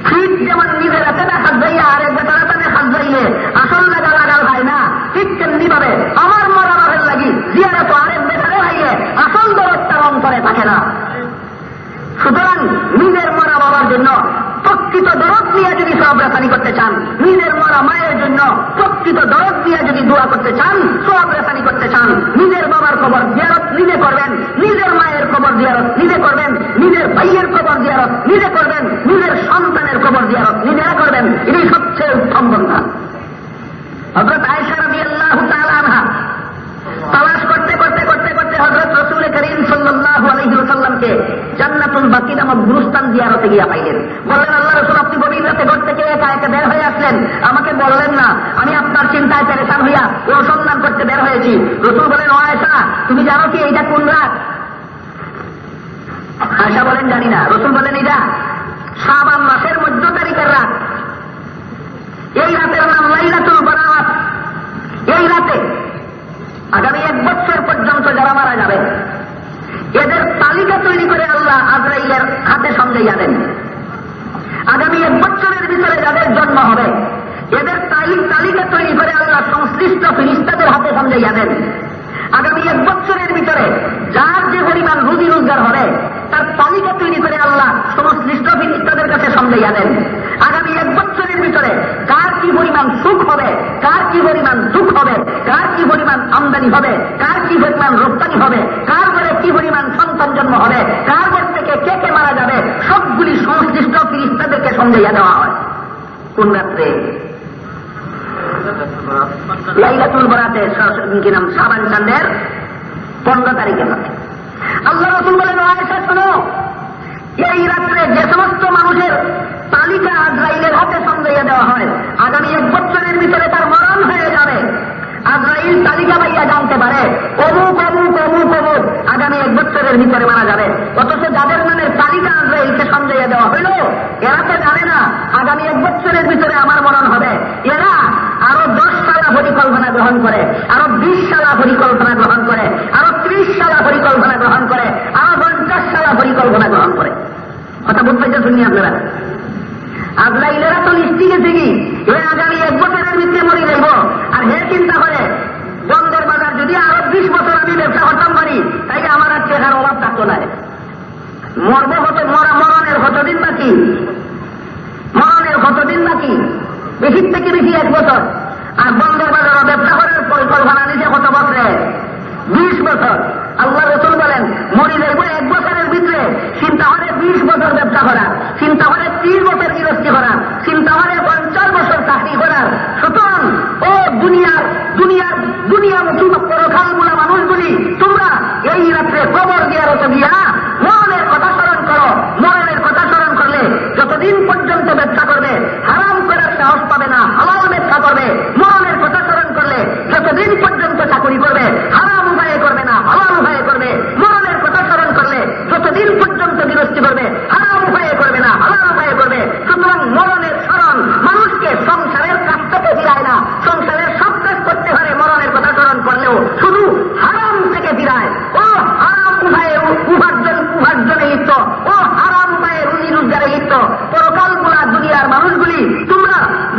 ঠিক যেমন নিজের হাতে না হাত যাইয়া আর এক বেটার হাতে হাত যাইলে আসল লাগা লাগাল হয় না, ঠিক তেমনি ভাবে আমার মরা বাপের লাগি জিয়ারত আরেক বেটারে ভাইয়ে আসল দরদটা অন্তরে থাকে না। সুতরাং নিজের মরা বাবার জন্য প্রকৃত দরদ নিয়ে যদি সব রেফানি করতে চান, নিজের মরা মায়ের জন্য প্রকৃত দরদ নিয়ে যদি দোয়া করতে চান, সব রেফানি করতে চান, নিজের বাবার কবর জিয়ারত নিজে করবেন, নিজের মায়ের কবর জিয়ারত নিজে করবেন, নিজের ভাইয়ের কবর জিয়ারত নিজে করবেন, নিজের সন্তানের কবর জিয়ারত নিজেরা করবেন। এটাই সবচেয়ে উত্তম বন্ধা। হযরত আয়েশা রাদিয়াল্লাহু তাআলা আনহা তালাশ করতে করতে করতে করতে হযরত রাসূল করিম সাল্লাল্লাহু আলাইহি ওয়াসাল্লামকে জান্নাতুল বাকি নামক গুরুস্থান জিয়ারতে গিয়া পাইলেন। বললেন, আল্লাহ রাসূল আপনি গভীর রাতে ঘর থেকে একা একা বের হয়ে আসলেন, আমাকে বললেন না, আমি আপনার চিন্তায় পেরেশান হইয়া অনুসন্ধান করতে বের হয়েছি। রাসূল বলেন, ও আয়েশা তুমি জানো কি এইটা কোন রাত? আয়েশা বলেন, জানি না। রাসূল বলেন, এটা শাবান মাসের 14 তারিখের রাত। এই রাতের নাম লাইলাতুল বারাত। এই রাতে আগামী 1 বছর পর্যন্ত যারা মারা যাবে এদের তালিকা তৈরি করে আল্লাহ আজরাইলের হাতে সঙ্গেইয়া দেন। আগামী 1 বছরের ভিতরে যাদের জন্ম হবে এদের তালিকা তৈরি করে আল্লাহ সংশ্লিষ্ট ফেরেশতাদের হাতে সঙ্গেইয়া দেন। আগামী 1 বছরের ভিতরে যার যে পরিমাণ রুজি রোজগার হবে তার তালিকা তৈরি করে আল্লাহ সংশ্লিষ্ট ফেরেশতাদের কাছে সমঝাইয়া দেন। আগামী 1 বছরের ভিতরে কার কি পরিমাণ সুখ হবে, কার কি পরিমাণ দুঃখ হবে, কার কি পরিমাণ আমদানি হবে, কার কি পরিমাণ রপ্তানি হবে, কার ঘরে কি পরিমাণ সন্তান জন্ম হবে, কার ঘর থেকে কে কে মারা যাবে, সবগুলি সংশ্লিষ্ট ফেরেশতাদেরকে সমঝাইয়া দেওয়া হয়। কোন রাত্রে? লাইলাতুল বরাতের কি নাম, শাবান চাঁদের 15 তারিখে হবে। আল্লাহ রাসূল বলেন, আয়েশা শোনো, এই রাত্রে যে সমস্ত মানুষের তালিকা আজরাইলের হাতে সমঝাইয়া দেওয়া হয়, আগামী 1 বছরের ভিতরে তার মরণ হয়ে যাবে। আজরাইল তালিকা পাইয়া জানতে পারে অমুক অমুক অমুক অমুক আগামী 1 বছরের ভিতরে মারা যাবে। অথচ যাদের নামের তালিকা আজরাইলকে সমঝাইয়া দেওয়া হইল, এরা তো জানে না আগামী 1 বছরের ভিতরে আমার মরণ হবে। এরা আরো 10 সালা পরিকল্পনা গ্রহণ করে, আরো 20 সালা পরিকল্পনা গ্রহণ করে, আরো 30 সালা পরিকল্পনা গ্রহণ করে, আরো 50 সালা পরিকল্পনা গ্রহণ করে। কথা বুঝতে শুনি আপনারা? আজরাইলেরা তো নিশ্চিত গেছে কি হে আগামী 1 বছরের ভিতরে মরি যাইব, আর হে চিন্তা করে বন্ধের বাজার যদি আরো 20 বছর আমি ব্যবসা করতাম পারি তাইলে আমার আর টাকার অভাব থাকতো না। মরব হতো, মরণের কতদিন বাকি, মরণের কতদিন বাকি, বেশির থেকে বেশি 1 বছর। আর বন্ধের বাজার ব্যবসা করার পরিকল্পনা নিচে কত বছরে? 20 বছর। আল্লাহ রাসূল বলেন মরি যাইব 1 বছরের ভিতরে, চিন্তা করে 20 বছর ব্যবসা করার, চিন্তা করে 30 বছর গৃহস্থী করার, চিন্তা করে 50 বছর চাকরি করার। সুতরাং ও দুনিয়ামুখী পরকালমূলা মানুষগুলি, তোমরা এই রাত্রে কবর জিয়ারত দিয়া মরণের কথা স্মরণ করো। মরণের কথা স্মরণ করলে যতদিন পর্যন্ত ব্যবসা করবে হারাম করার সাহস পাবে না, হালাল ব্যবসা করবে। মরণের কথা স্মরণ করলে যতদিন পর্যন্ত চাকরি করবে হারাম উপায়ে করবে না, হালাল উপায়ে করবে। মরণের কথা স্মরণ করলে যতদিন পর্যন্ত গৃহস্থী করবে হারাম উপায়ে করবে না, হালাল উপায়ে করবে। সুতরাং মরণের স্মরণ মানুষকে সংসারের কাছ থেকে ফিরায় না, সংসারের সব কাজ করতে পারে মরণের কথা স্মরণ করলেও শুধু হারাম থেকে ফিরায়। ও হারাম উপায়ে উপার্জনে লিপ্ত, ও হারাম উপায়ে রুজি রোজগারে লিপ্ত পরকালগুলা দুনিয়ার মানুষগুলি, তোমরা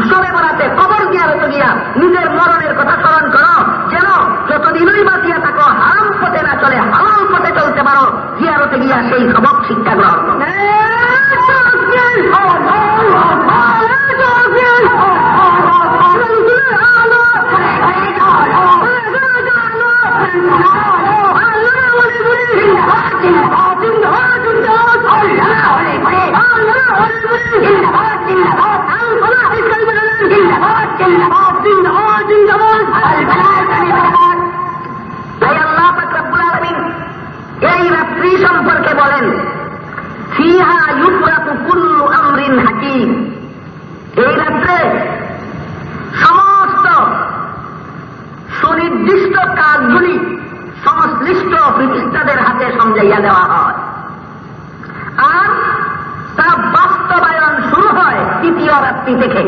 সবে বরাতে কবর জিয়ারত গিয়া নিজের মরণের কথা স্মরণ করো, যেন যতদিনই বাঁচিয়া থাকো হারাম পথে না চলে হালাল পথে চলতে পারো। জিয়ারতে গিয়া সেই সবক শিক্ষা গ্রহণ করো। তাই আল্লাহ পাক রব্বুল আলামিন এই রাত্রি সম্পর্কে বলেন, ফিহা ইউফরাকু কুল্লু আমরিন হাকিম। এই রাত্রে সমস্ত সুনির্দিষ্ট কাজগুলি সংশ্লিষ্ট ফেরেশতাদের হাতে সমঝাইয়া দেওয়া হয়, আর তা বাস্তবায়ন শুরু হয় 3য় রাত্রি থেকে।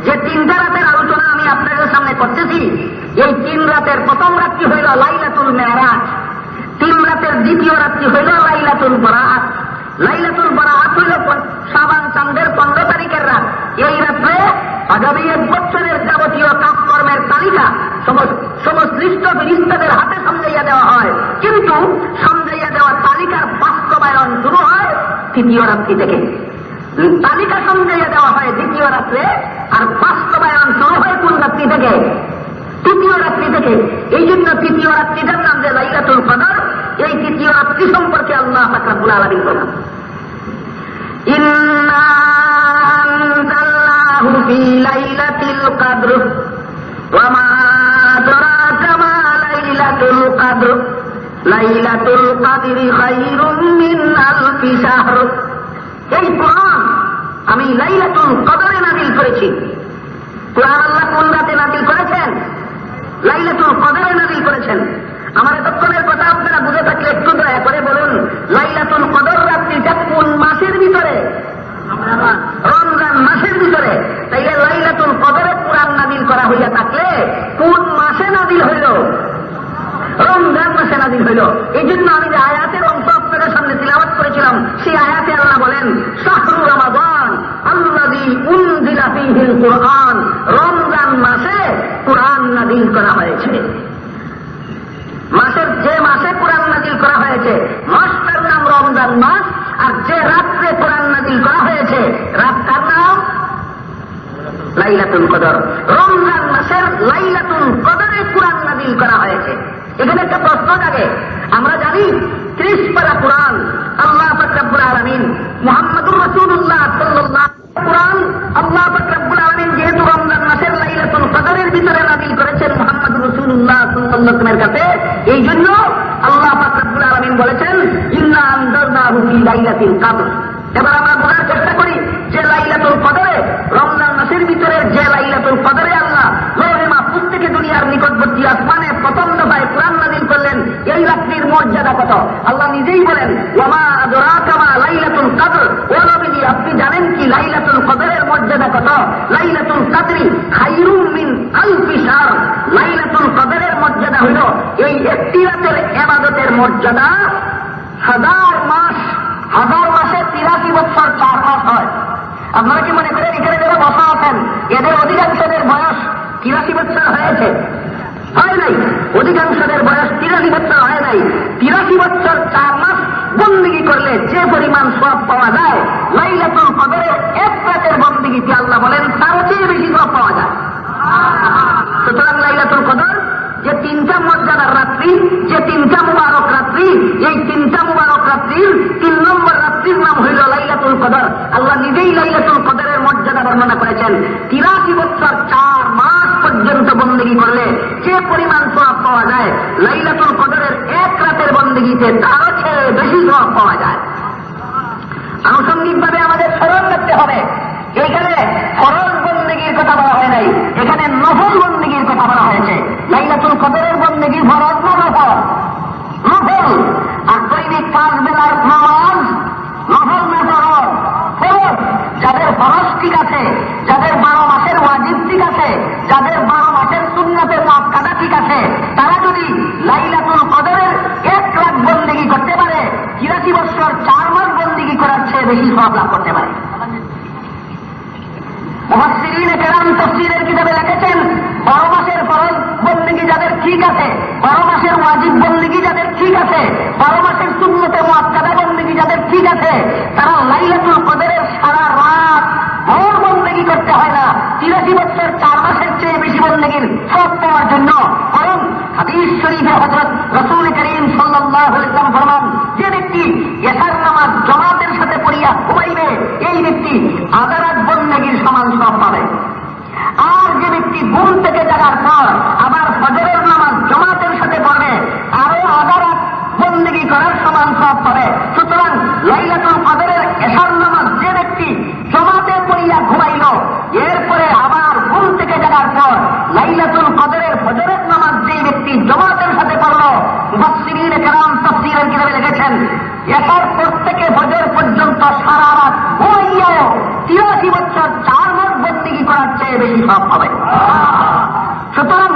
যে 3টা রাতের আলোচনা আমি আপনাদের সামনে করতেছি, এই 3 রাতের প্রথম রাত্রি হইল লাইলাতুল মেরাজ, 3 রাতের দ্বিতীয় রাত্রি হইল লাইলাতুল বরাত। লাইলাতুল বরাত হইল শাবান চাঁদের 15 তারিখের রাত। এই রাত্রে আগামী 1 বছরের যাবতীয় কাজকর্মের তালিকা সংশ্লিষ্ট ফেরেশতাদের হাতে সমঝাইয়া দেওয়া হয়, কিন্তু সমঝাইয়া দেওয়া তালিকার বাস্তবায়ন শুরু হয় 3য় রাত্রি থেকে। তালিকা সমঝাইয়া দেওয়া হয় 2য় রাত্রে, আর বাস্তবায়ন শুরু হয় কোন রাত্রি থেকে? 3য় রাত্রি থেকে। এই জন্য 3য় রাত্রিটার নাম যে লাইলাতুল কদর। এই 3য় রাত্রি সম্পর্কে আল্লাহ পাক রব্বুল আলামিন বলেন, ইন্না আনজালনাহু ফি লাইলাতিল কদর ওয়া মা আদরাকা মা লাইলাতুল কদর লাইলাতুল কদরি খায়রুম মিন আলফি শাহর। এই কোরআন আমি লাইলাতুল কদরে নাযিল করেছি। কোরআন আল্লাহ কোন রাতে নাযিল করেছেন? লাইলাতুল কদরে নাযিল করেছেন। আমার এতক্ষণের কথা আপনারা বুঝে থাকলে একটু দয়া করে বলুন, লাইলাতুল কদর রাত্রিটা কোন মাসের ভিতরে? রমজান মাসের ভিতরে। তাইলে লাইলাতুল কদরে কোরআন নাযিল করা হইয়া থাকলে কোন মাসে নাযিল হইল? রমজান মাসে নাযিল হইল। এই জন্য আমি যে আয়াতের অংশ আপনাদের সামনে তিলাওয়াত করেছিলাম, সেই আয়াতে আল্লাহ বলেন, শাহরু রমাদান আল্লাযী উনজিলা ফীহিল কুরআন। রমজান মাসে কোরআন নাযিল করা হয়েছে। হয়েছে মাসটার নাম রমজান মাস, আর যে রাত্রে কোরআন নাযিল করা হয়েছে রাতটার নাম লাইলাতুল কদর। রমজান মাসের লাইলাতুল কদরে কোরআন নাযিল করা হয়েছে। এখানে একটা প্রশ্ন জাগে। আমরা জানি 30 পারা কোরআন আল্লাহ পাক রব্বুল আলামিন মুহাম্মদুর রাসূলুল্লাহ সাল্লাল্লাহু কোরআন আল্লাহ পাক রব্বুল আলামিন যেহেতু রমজান মাসের লাইলাতুল কদরের ভিতরে নাযিল করেছেন মুহাম্মদুর রাসূলুল্লাহ সাল্লাল্লাহু আলাইহি ওয়াসাল্লামের কাছে, এই জন্য আল্লাহ পাক রব্বুল আলামিন বলেছেন ইন্না আনজালনাহু ফি লাইলাতিল কদর। এবার আমরা বোঝার চেষ্টা করি যে লাইলাতুল কদরে, রমজান মাসের ভিতরে যে লাইলাতুল কদরে আল্লাহ লৌহে মাহফুজ থেকে দুনিয়ার নিকটবর্তী আসমানে প্রথম দফায় কোরআন নাযিল করলেন, এই রাত্রির মর্যাদা কত আল্লাহ নিজেই বলেন ওয়ামা আদরাকা মা লাইলাতুল কদর। ও নবী, আপনি জানেন কি লাইলাতুল কদরের মর্যাদা কত? লাইলাতুল কদরি খায়রুম মিন আলফি শাহর। লাইলাতুল কদরের মর্যাদা হল এই একটি রাতের ইবাদতের মর্যাদা 1000 মাস। 1000 মাসে 83 বছর 4 মাস হয়। আপনারা কি মনে করেন এখানে যারা বসা আছেন এদের অধিকাংশদের বয়স 83 বছর হয়েছে? হয় নাই। অধিকাংশদের বয়স 83 বছর হয় নাই। 83 বছর 4 মাস বন্দেগী করলে যে পরিমাণ সওয়াব পাওয়া যায়, লাইলাতুল কদরের এক রাতের বন্দেগীতে আল্লাহ বলেন তার চেয়ে বেশি সওয়াব পাওয়া যায়। সুতরাং লাইলাতুল কদর যে 3টা মর্যাদার রাত্রি, যে 3টা মুবারক রাত্রি, এই 3টা মুবারক রাত্রির 3 নম্বর রাত্রির নাম হইল লাইলাতুল কদর। আল্লাহ নিজেই লাইলাতুল কদরের মর্যাদা বর্ণনা করেছেন। 83 বছর 4 মাস পর্যন্ত বন্দেগী করলে যে পরিমাণ সওয়াব পাওয়া যায়, লাইলাতুল কদরের এক রাতের বন্দেগীতে তারও চেয়ে বেশি সওয়াব পাওয়া যায়। আনুষঙ্গিকভাবে আমাদের স্মরণ রাখতে হবে, এইখানে ফরজ বন্দেগীর কথা বলা হয় নাই, এখানে নফল বন্দেগীর কথা বলা হয়েছে। লাইলাতুল কদরের বন্দেগী ফরজ না নফল? নফল। আর দৈনিক 5 বেলার নামাজ নফল না ফরজ? ফরজ। যাদের ফরজ ঠিক আছে, যাদের 12 মাসের ওয়াজিব ঠিক আছে, যাদের 12 মাসের সুন্নতের মুআক্কাদা ঠিক আছে, তারা যদি লাইলাতুল কদরের 1 রাত বন্দেগী করতে পারে, 83 বছর 4 মাস বন্দেগী করার চেয়ে বেশি সওয়াব লাভ করতে পারে। মুফাসসিরিনে কেরাম তাফসীরের কিতাবে লিখেছেন 12 মাসের ফরজ বন্দেগী যাদের ঠিক আছে, 12 মাসের ওয়াজিব বন্দেগী যাদের ঠিক আছে, 12 মাসের সুন্নতে মুআক্কাদা বন্দেগী যাদের ঠিক আছে, তারা লাইলাতুল কদরের সারা রাত ভোর বন্দেগী করতে হয় না 83 বছর 4 মাসের চেয়ে বেশি বন্দেগীর সওয়াব পাওয়ার জন্য। কারণ হাদিস শরীফে হযরত রাসূল করিম সাল্লাল্লাহু আলাইহি ওয়াসাল্লাম ফরমান, যে ব্যক্তি এশার নামাজ জামাতের সাথে পড়িয়া ঘুমাইবে, এই ব্যক্তি আধা রাত বন্দেগীর সমান সওয়াব পাবে। আর যে ব্যক্তি ঘুম থেকে জাগার পর আবার ফজরের নামাজ জামাতের সাথে পড়বে, আরো আধা রাত বন্দেগী করার সমান সওয়াব পাবে। সুতরাং লাইলাতুল কদরের এশার নামাজ যে ব্যক্তি জামাতে পড়িয়া ঘুমাইল, এরপরে আবার ঘুম থেকে জাগার পর লাইলাতুল কদরের ফজরের নামাজ যে ব্যক্তি জামাতের সাথে পড়ল, মুফাসসিরিনে কেরাম তাফসীরের কিতাবে লিখেছেন এশার পর থেকে ফজর পর্যন্ত সারা রাত ঘুমাইয়াও 83 বছর 4 মাস বন্দেগী করার চেয়ে বেশি সওয়াব পাবে। সুতরাং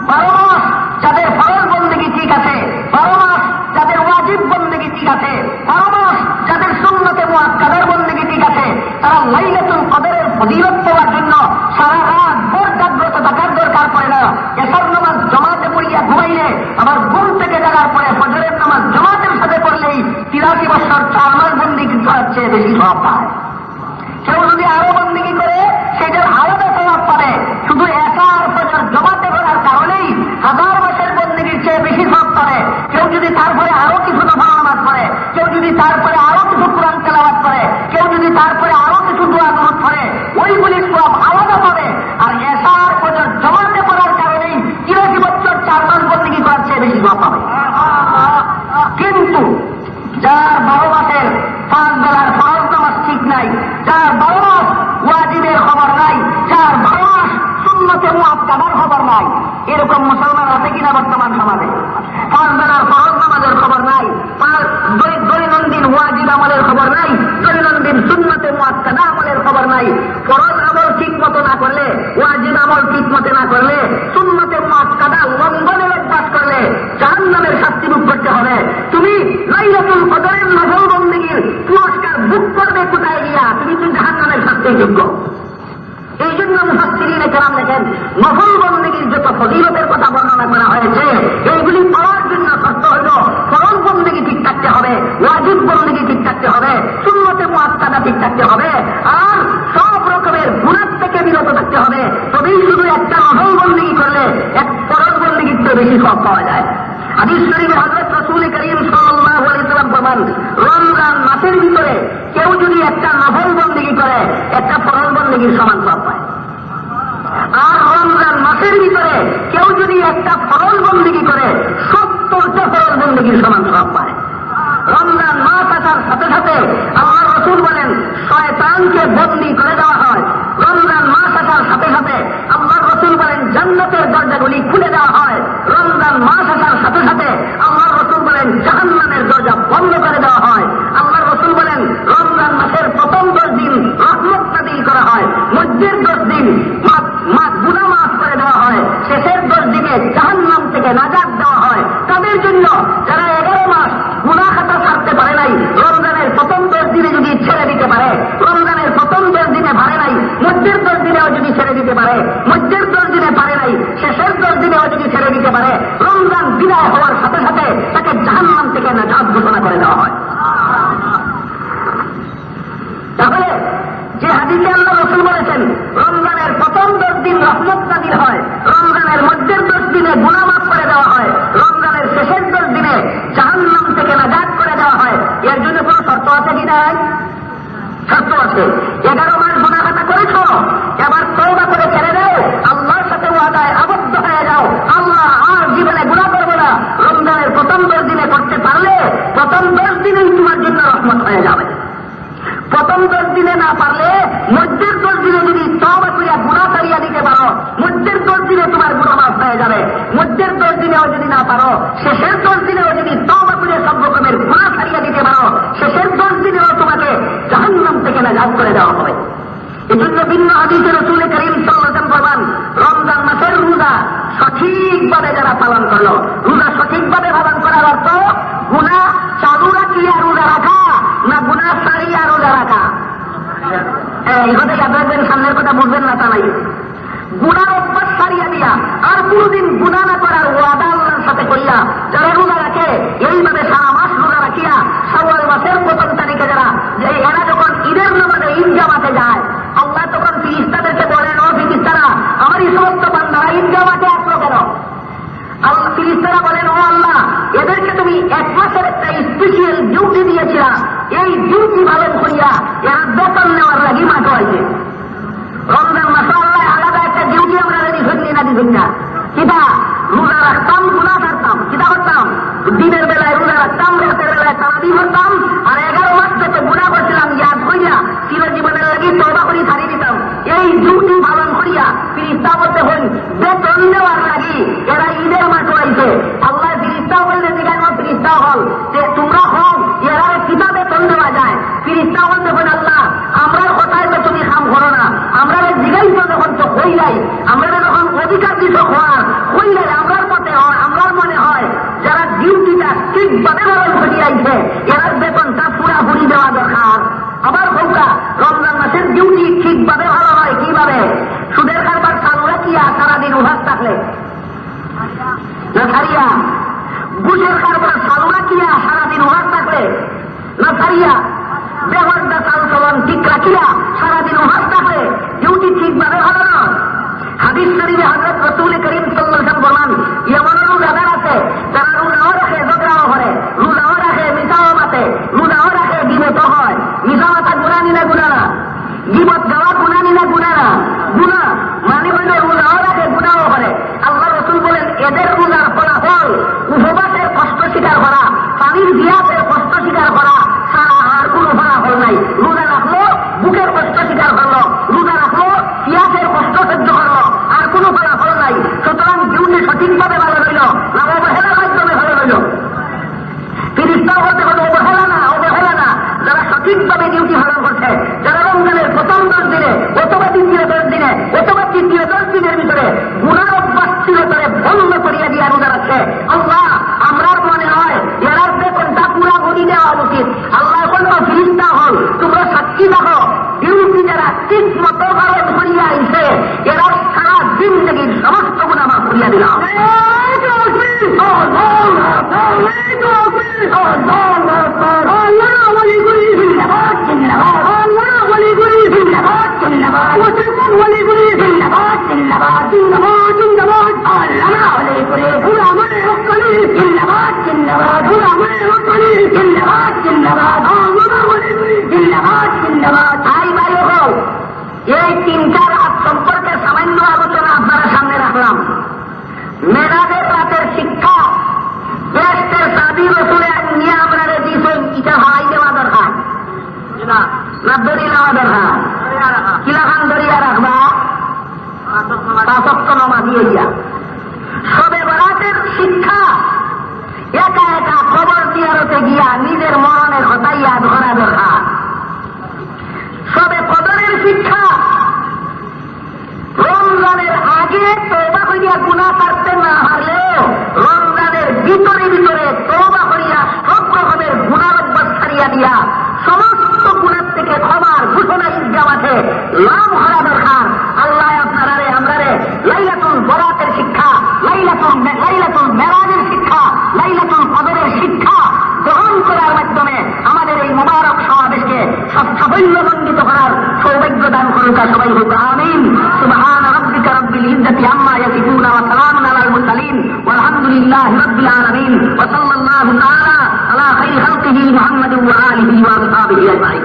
12 মাস যাদের ফরজ বন্দেগী ঠিক আছে, 12 মাস যাদের ওয়াজিব বন্দেগী ঠিক আছে, 12 মাস যাদের সুন্নতে মুআক্কাদার বন্দেগী ঠিক আছে, তারা লাইলাতুল কদরের ফজিলত পাওয়ার জন্য সারা রাত ভোর জাগ্রত থাকার দরকার পড়ে না। এশার নামাজ জামাতে পড়িয়া ঘুমাইলে আবার ঘুম থেকে জাগার পরে ফজরের নামাজ জামাতের সাথে পড়লেই 83 বছর 4 মাস বন্দেগী করার চেয়ে বেশি সওয়াব পায়। কেউ যদি আরো বন্দেগী করে সেটার আলাদা সওয়াব পাবে। শুধু একা আর ফজর জামাতে পড়ার কারণেই 1000 মাসের বন্দেগীর চেয়ে বেশি সওয়াব পাবে। কেউ যদি তারপরে আরো কিছু নফল নামাজ পড়ে, কেউ যদি তারপরে আরো কিছু কোরআন তেলাওয়াত করে, কেউ যদি তারপরে আরো কিছু দোয়া দরুদ পড়ে, ওইগুলির সওয়াব আলাদা পাবে। আর একা আর ফজর জামাতে পড়ার কারণেই 83 বছর 4 মাস বন্দেগী করার চেয়ে বেশি সওয়াব পাবে। কিন্তু যার 12 মাসের 5 বেলার ফরজ নামাজ ঠিক নাই, যার 12 মাস ওয়াজিবের খবর নাই, যার 12 মাস সুন্নতে মুআক্কাদার খবর নাই, এরকম মুসলমান আছে কিনা বর্তমান সমাজে? 5 বেলার ফরজ নামাজের খবর নাই, দৈনন্দিন ওয়াজিব আমলের খবর নাই, দৈনন্দিন সুন্নতে মুআক্কাদা আমলের খবর নাই। ফরজ আমল ঠিক মতো না করলে, ওয়াজিব আমল ঠিক মতো না করলে, সুন্নতে মুআক্কাদা লঙ্ঘনের অভ্যাস করলে জাহান্নামের শাস্তি ভোগ করতে হবে। তুমি লাইলাতুল কদরের নফল বন্দেগীর পুরস্কার ভোগ করবে কোথায় গিয়া? তুমি তো জাহান্নামের শাস্তির যোগ্য। এই জন্য মুফাসসিরিনে কেরাম লেখেন নফল বন্দেগীর যত ফজিলতের কথা বর্ণনা করা হয়েছে, এইগুলি পাওয়ার জন্য শর্ত হইল ফরজ বন্দেগী ঠিক থাকতে ফরজ বন্দেগী ঠিক থাকতে হবে, সুন্নতে মুআক্কাদা ঠিক থাকতে হবে, আর সব রকমের গুনাহ থেকে বিরত থাকতে হবে। তবেই শুধু একটা নফল বন্দেগী করলে এক ফরজ বন্দেগীর চেয়ে বেশি সওয়াব পাওয়া যায়। হাদিস শরীফে হযরত রাসূল করিম সাল্লাল্লাহু আলাইহি ওয়াসাল্লাম ফরমান, রমজান মাসের ভিতরে কেউ যদি একটা নফল বন্দেগী করে একটা ফরজ বন্দেগীর সমান সওয়াব পায়। আর রমজান মাসের ভিতরে কেউ যদি একটা ফরজ বন্দেগী করে 70টা ফরজ বন্দেগীর সমান সওয়াব পায়। রমজান মাস আসার সাথে সাথে আল্লাহর রাসূল বলেন শয়তানকে বন্দী করে দেওয়া হয়। রমজান মাস আসার সাথে সাথে আল্লাহর রাসূল বলেন জান্নাতের দরজাগুলি খুলে দেওয়া হয়। রমজান মাস আসার সাথে সাথে আল্লাহর রাসূল বলেন জাহান্নামের দরজা বন্ধ করে দেওয়া হয়। আল্লাহর রাসূল বলেন রমজান মাসের প্রথম 10 দিন রহমত নাযিল করা হয়, মধ্যের 10 দিন গুনাহ মাফ করে দেওয়া হয়, শেষের 10 দিনে জাহান্নাম থেকে নাজাত দেওয়া হয়। তাদের জন্য যারা 11 মাস গুনাহ খাতা ছাড়তে পারে নাই, রমজানের প্রথম 10 দিনে যদি ছেড়ে দিতে পারে, রমজানের প্রথম 10 দিনে পারে নাই, মধ্যের 10 দিনেও যদি ছেড়ে দিতে পারে, মধ্যের 10 দিনে পারে নাই, শেষের 10 দিনেও যদি ছেড়ে দিতে পারে, রমজান বিদায় হওয়ার সাথে সাথে তাকে জাহান্নাম থেকে নাজাত ঘোষণা করে দেওয়া হয়। তাহলে যে হাদিসে আল্লাহ রাসূল বলেছেন রমজানের প্রথম 10 দিন রহমত নাযিল হয়, রমজানের মধ্যের 10 দিনে গুনাহ মাফ করে দেওয়া হয়, রমজানের শেষের 10 দিনে জাহান্নাম থেকে নাজাত করে দেওয়া হয়, এর জন্য কোনো শর্ত আছে কি নাই? শর্ত আছে। 11 মাস গুনাহ খাতা করেছ, এবার তওবা করে ছেড়ে দাও, আল্লাহর সাথে ওয়াদায় আবদ্ধ হয়ে যাও, আল্লাহ আর জীবনে গুনাহ করব না। রমজানের প্রথম 10 দিনে করতে পারলে প্রথম 10 দিনেই তোমার জন্য রহমত হয়ে যাবে। প্রথম 10 দিনে না পারলে মধ্যের 10 দিনে যদি তওবা করিয়া গুনাহ ছাড়িয়া দিতে পারো, মধ্যের 10 দিনে তোমার গুনাহ মাফ হয়ে যাবে। মধ্যের 10 দিনেও যদি না পারো, শেষের 10 দিনেও যদি তওবা করে সব রকমের গুনাহ ছাড়িয়া দিতে পারো, শেষের 10 দিনেও তোমাকে জাহান্নাম থেকে নাজাত করে দেওয়া হবে। এজন্য ভিন্ন হাদিসে রাসূল করিম সাল্লাল্লাহু আলাইহি ওয়াসাল্লাম ফরমান, রমজান মাসের রোজা সঠিকভাবে যারা পালন করলো, রোজা সঠিকভাবে পালন করার অর্থ গুনাহ চালু রাখিয়া রোজা রাখা না গুনাহ ছাড়িয়া রোজা রাখা। এই কথা ইয়াদ রাখবেন, সামনের কথা বুঝবেন না তা নাই। গুনার অভ্যাস ছাড়িয়া দিয়া আর কোনদিন গুনাহ না করার ওয়াদা আল্লাহর সাথে করিয়া যারা রোজা রাখে, এইভাবে সারা মাস রোজা রাখিয়া শাওয়াল মাসের প্রথম তারিখে যারা এরা যখন ঈদের নামাজে ঈদ জামাতে যায়, আল্লাহ তখন ফিরিস্তাদেরকে বলেন, ও ফিরিস্তারা, আমার এই সমস্ত বান্দারা ঈদ জামাতে আসলো কেন? আল্লাহ ফিরিস্তারা বলেন, ও আল্লাহ, এদেরকে তুমি 1 মাসের একটা স্পেশাল ডিউটি দিয়েছিলা, এই ডিউটি পালন করিয়া এরা বেতন নেওয়ার লাগি মাঠে হয়েছে। রমজান মাসে আল্লাহ আলাদা একটা ডিউটি আমরা দিচ্ছি না, দিচ্ছি না। কিতা রোজা রাখতাম, গুনাহ ছাড়তাম, কিতা করতাম? দিনের বেলায় রোজা রাখতাম, রাতের বেলায় তারাবি করতাম, আর 11 মাস যত গুনাহ করছিলাম ইয়াদ করিয়া চিরজীবনের লাগি তওবা করি ছাড়িয়ে দিতাম। এই ডিউটি পালন করিয়া ফিরিস্তা বলতে হই বেতন দেওয়ার লাগি এরা ঈদের মাঠে হয়েছে। আল্লাহ ফিরিস্তা বললে জিজ্ঞাসা, ফিরিস্তা হল যে তোমরা হল এরা কিতা বেতন দেওয়া যায়? ফিরিস্তা বলতে হন, আল্লাহ আমরার কথায় তো তুমি কাম করো না, আমরা জিজ্ঞাসা যখন তো হই নাই, আমরা যখন অধিকার দিত হওয়ার হই নাই, আমরার পথে হয়, আমরার মনে হয় যারা ডিউটিটা ঠিকভাবে পালন করিয়াছে এরার বেতনটা পুরাপুরি দেওয়া দরকার। আবার হোকা রমজান মাসের ডিউটি ঠিকভাবে ভালো হয় কিভাবে? সুদের কারবার চালু রাখিয়া সারাদিন উহাস থাকলে না ছাড়িয়া, ঘুষের কারবার চালু রাখিয়া সারাদিন উহাস থাকলে না ছাড়িয়া, ব্যবহারটা চাল চলন ঠিক রাখিয়া সারাদিন উহাস থাকলে ডিউটি ঠিকভাবে ভালো না। হাদিস শরীফে হযরত রাসূল করিম সাল্লাল্লাহু আলাইহি ওয়াসাল্লাম বলেন, এমন রোজাদার আছে যারা রোজাও রাখে, ঝগড়াও করে, রোজাও রাখে, মিঠাও মাতে, রোজাও রাখে, বিমত হয়। মিঠা মাথা গুনাহ নিলে গুনাহ না, গীবত গাওয়া গুনাহ নিলে গুনাহ না, গুনাহ মানে হইল রোজাও রাখে, গুনাহও করে। আল্লাহ রাসূল বলেন, এদের রোজার ফলাফল উপবাসের কষ্ট স্বীকার করা, পানির জিয়াতের কষ্ট স্বীকার করা ছাড়া আর কোনো ফলাফল নাই। রোজা রাখলো, বুকের কষ্ট স্বীকার করলো, রোজা রাখলো, পিয়াসের কষ্ট সহ্য করলো, আর কোনো ফলাফল নাই। সুতরাং ডিউটি সঠিকভাবে ভালো রইল না অবহেলার মাধ্যমে ভালো রইল? ফিরিস্তা বলতে হলো অবহেলা না, অবহেলা না। যারা সঠিকভাবে ডিউটি পালন করছে, যারা রমজানের প্রথম 10 দিনে অথবা দ্বিতীয় 10 দিনে অথবা তৃতীয় 10 দিনের ভিতরে গুনাহ অভ্যাস চিরতরে বন্ধ করিয়া দিয়া রোজা রাখছে, আল্লাহ আমরার মনে হয় এরার বেতনটা পুরাপুরি দেওয়া উচিত। আল্লাহ বলল, ফিরিস্তা হল তোমরা সাক্ষী দেখো, ডিউটি যারা ঠিক মতো পালন করিয়া আইছে এরা সারা জিন্দেগির সমস্ত গুনাহ মাফ করিয়া দিলাম। ওলিগুলি জিন্দাবাদ জিন্দাবাদ জিন্দাবাদ জিন্দাবাদ আল্লামা ওলিগুলি গুলামের হকলি জিন্দাবাদ জিন্দাবাদ গুলামের হকলি জিন্দাবাদ জিন্দাবাদ আল্লামা ওলিগুলি জিন্দাবাদ জিন্দাবাদ। ভাই ভাই হোক, এই তিনটা রাত সম্পর্কে সামান্য আলোচনা আপনারা সামনে রাখলাম। মেরাজের রাতের শিক্ষা বেহেশতের চাবি রসুলে নিয়ে আমরা দিয়েছেন, এটা হাই দেওয়া দরকার না দড়ি নেওয়া দরকার? কিলাখান দরিয়া রাখবা 5 ওয়াক্ত নামাজ দিয়া। সবে বরাতের শিক্ষা একা একা খবর জিয়ারতে গিয়া নিজের মরণের হতাইয়া ধরা দরকার। সবে কদরের শিক্ষা রমজানের আগে তওবা করিয়া গুনাহ করতে না পারলেও রমজানের ভিতরে ভিতরে তওবা করিয়া সব রকমের গুনাহ ছাড়িয়া দিয়া সমস্ত গুণের থেকে ক্ষমার ঘোষণা ঈদগাহ মাঠে লাভ করা দরকার। আল্লাহ আপনারা আমরারে লাইলাতুল বরাতের শিক্ষা, লাইলাতুল মেরাজের শিক্ষা, লাইলাতুল কদরের শিক্ষা গ্রহণ করার মাধ্যমে আমাদের এই মুবারক সমাবেশকে সাফল্যমণ্ডিত করার সৌভাগ্য দান করুক সবাই হোক আমিন। সুবহান রাব্বিকা রাব্বিল ইজ্জাতি আম্মা ইয়াসিফুন ওয়া সালামুন আলাল মুরসালিন ওয়ালহামদুলিল্লাহি রাব্বিল আলামিন ওয়া সাল্লাল্লাহু তাআলা আলা খাইরি খালকিহি মুহাম্মাদিন ওয়া আলিহি ওয়া আসহাবিহি আজমাইন।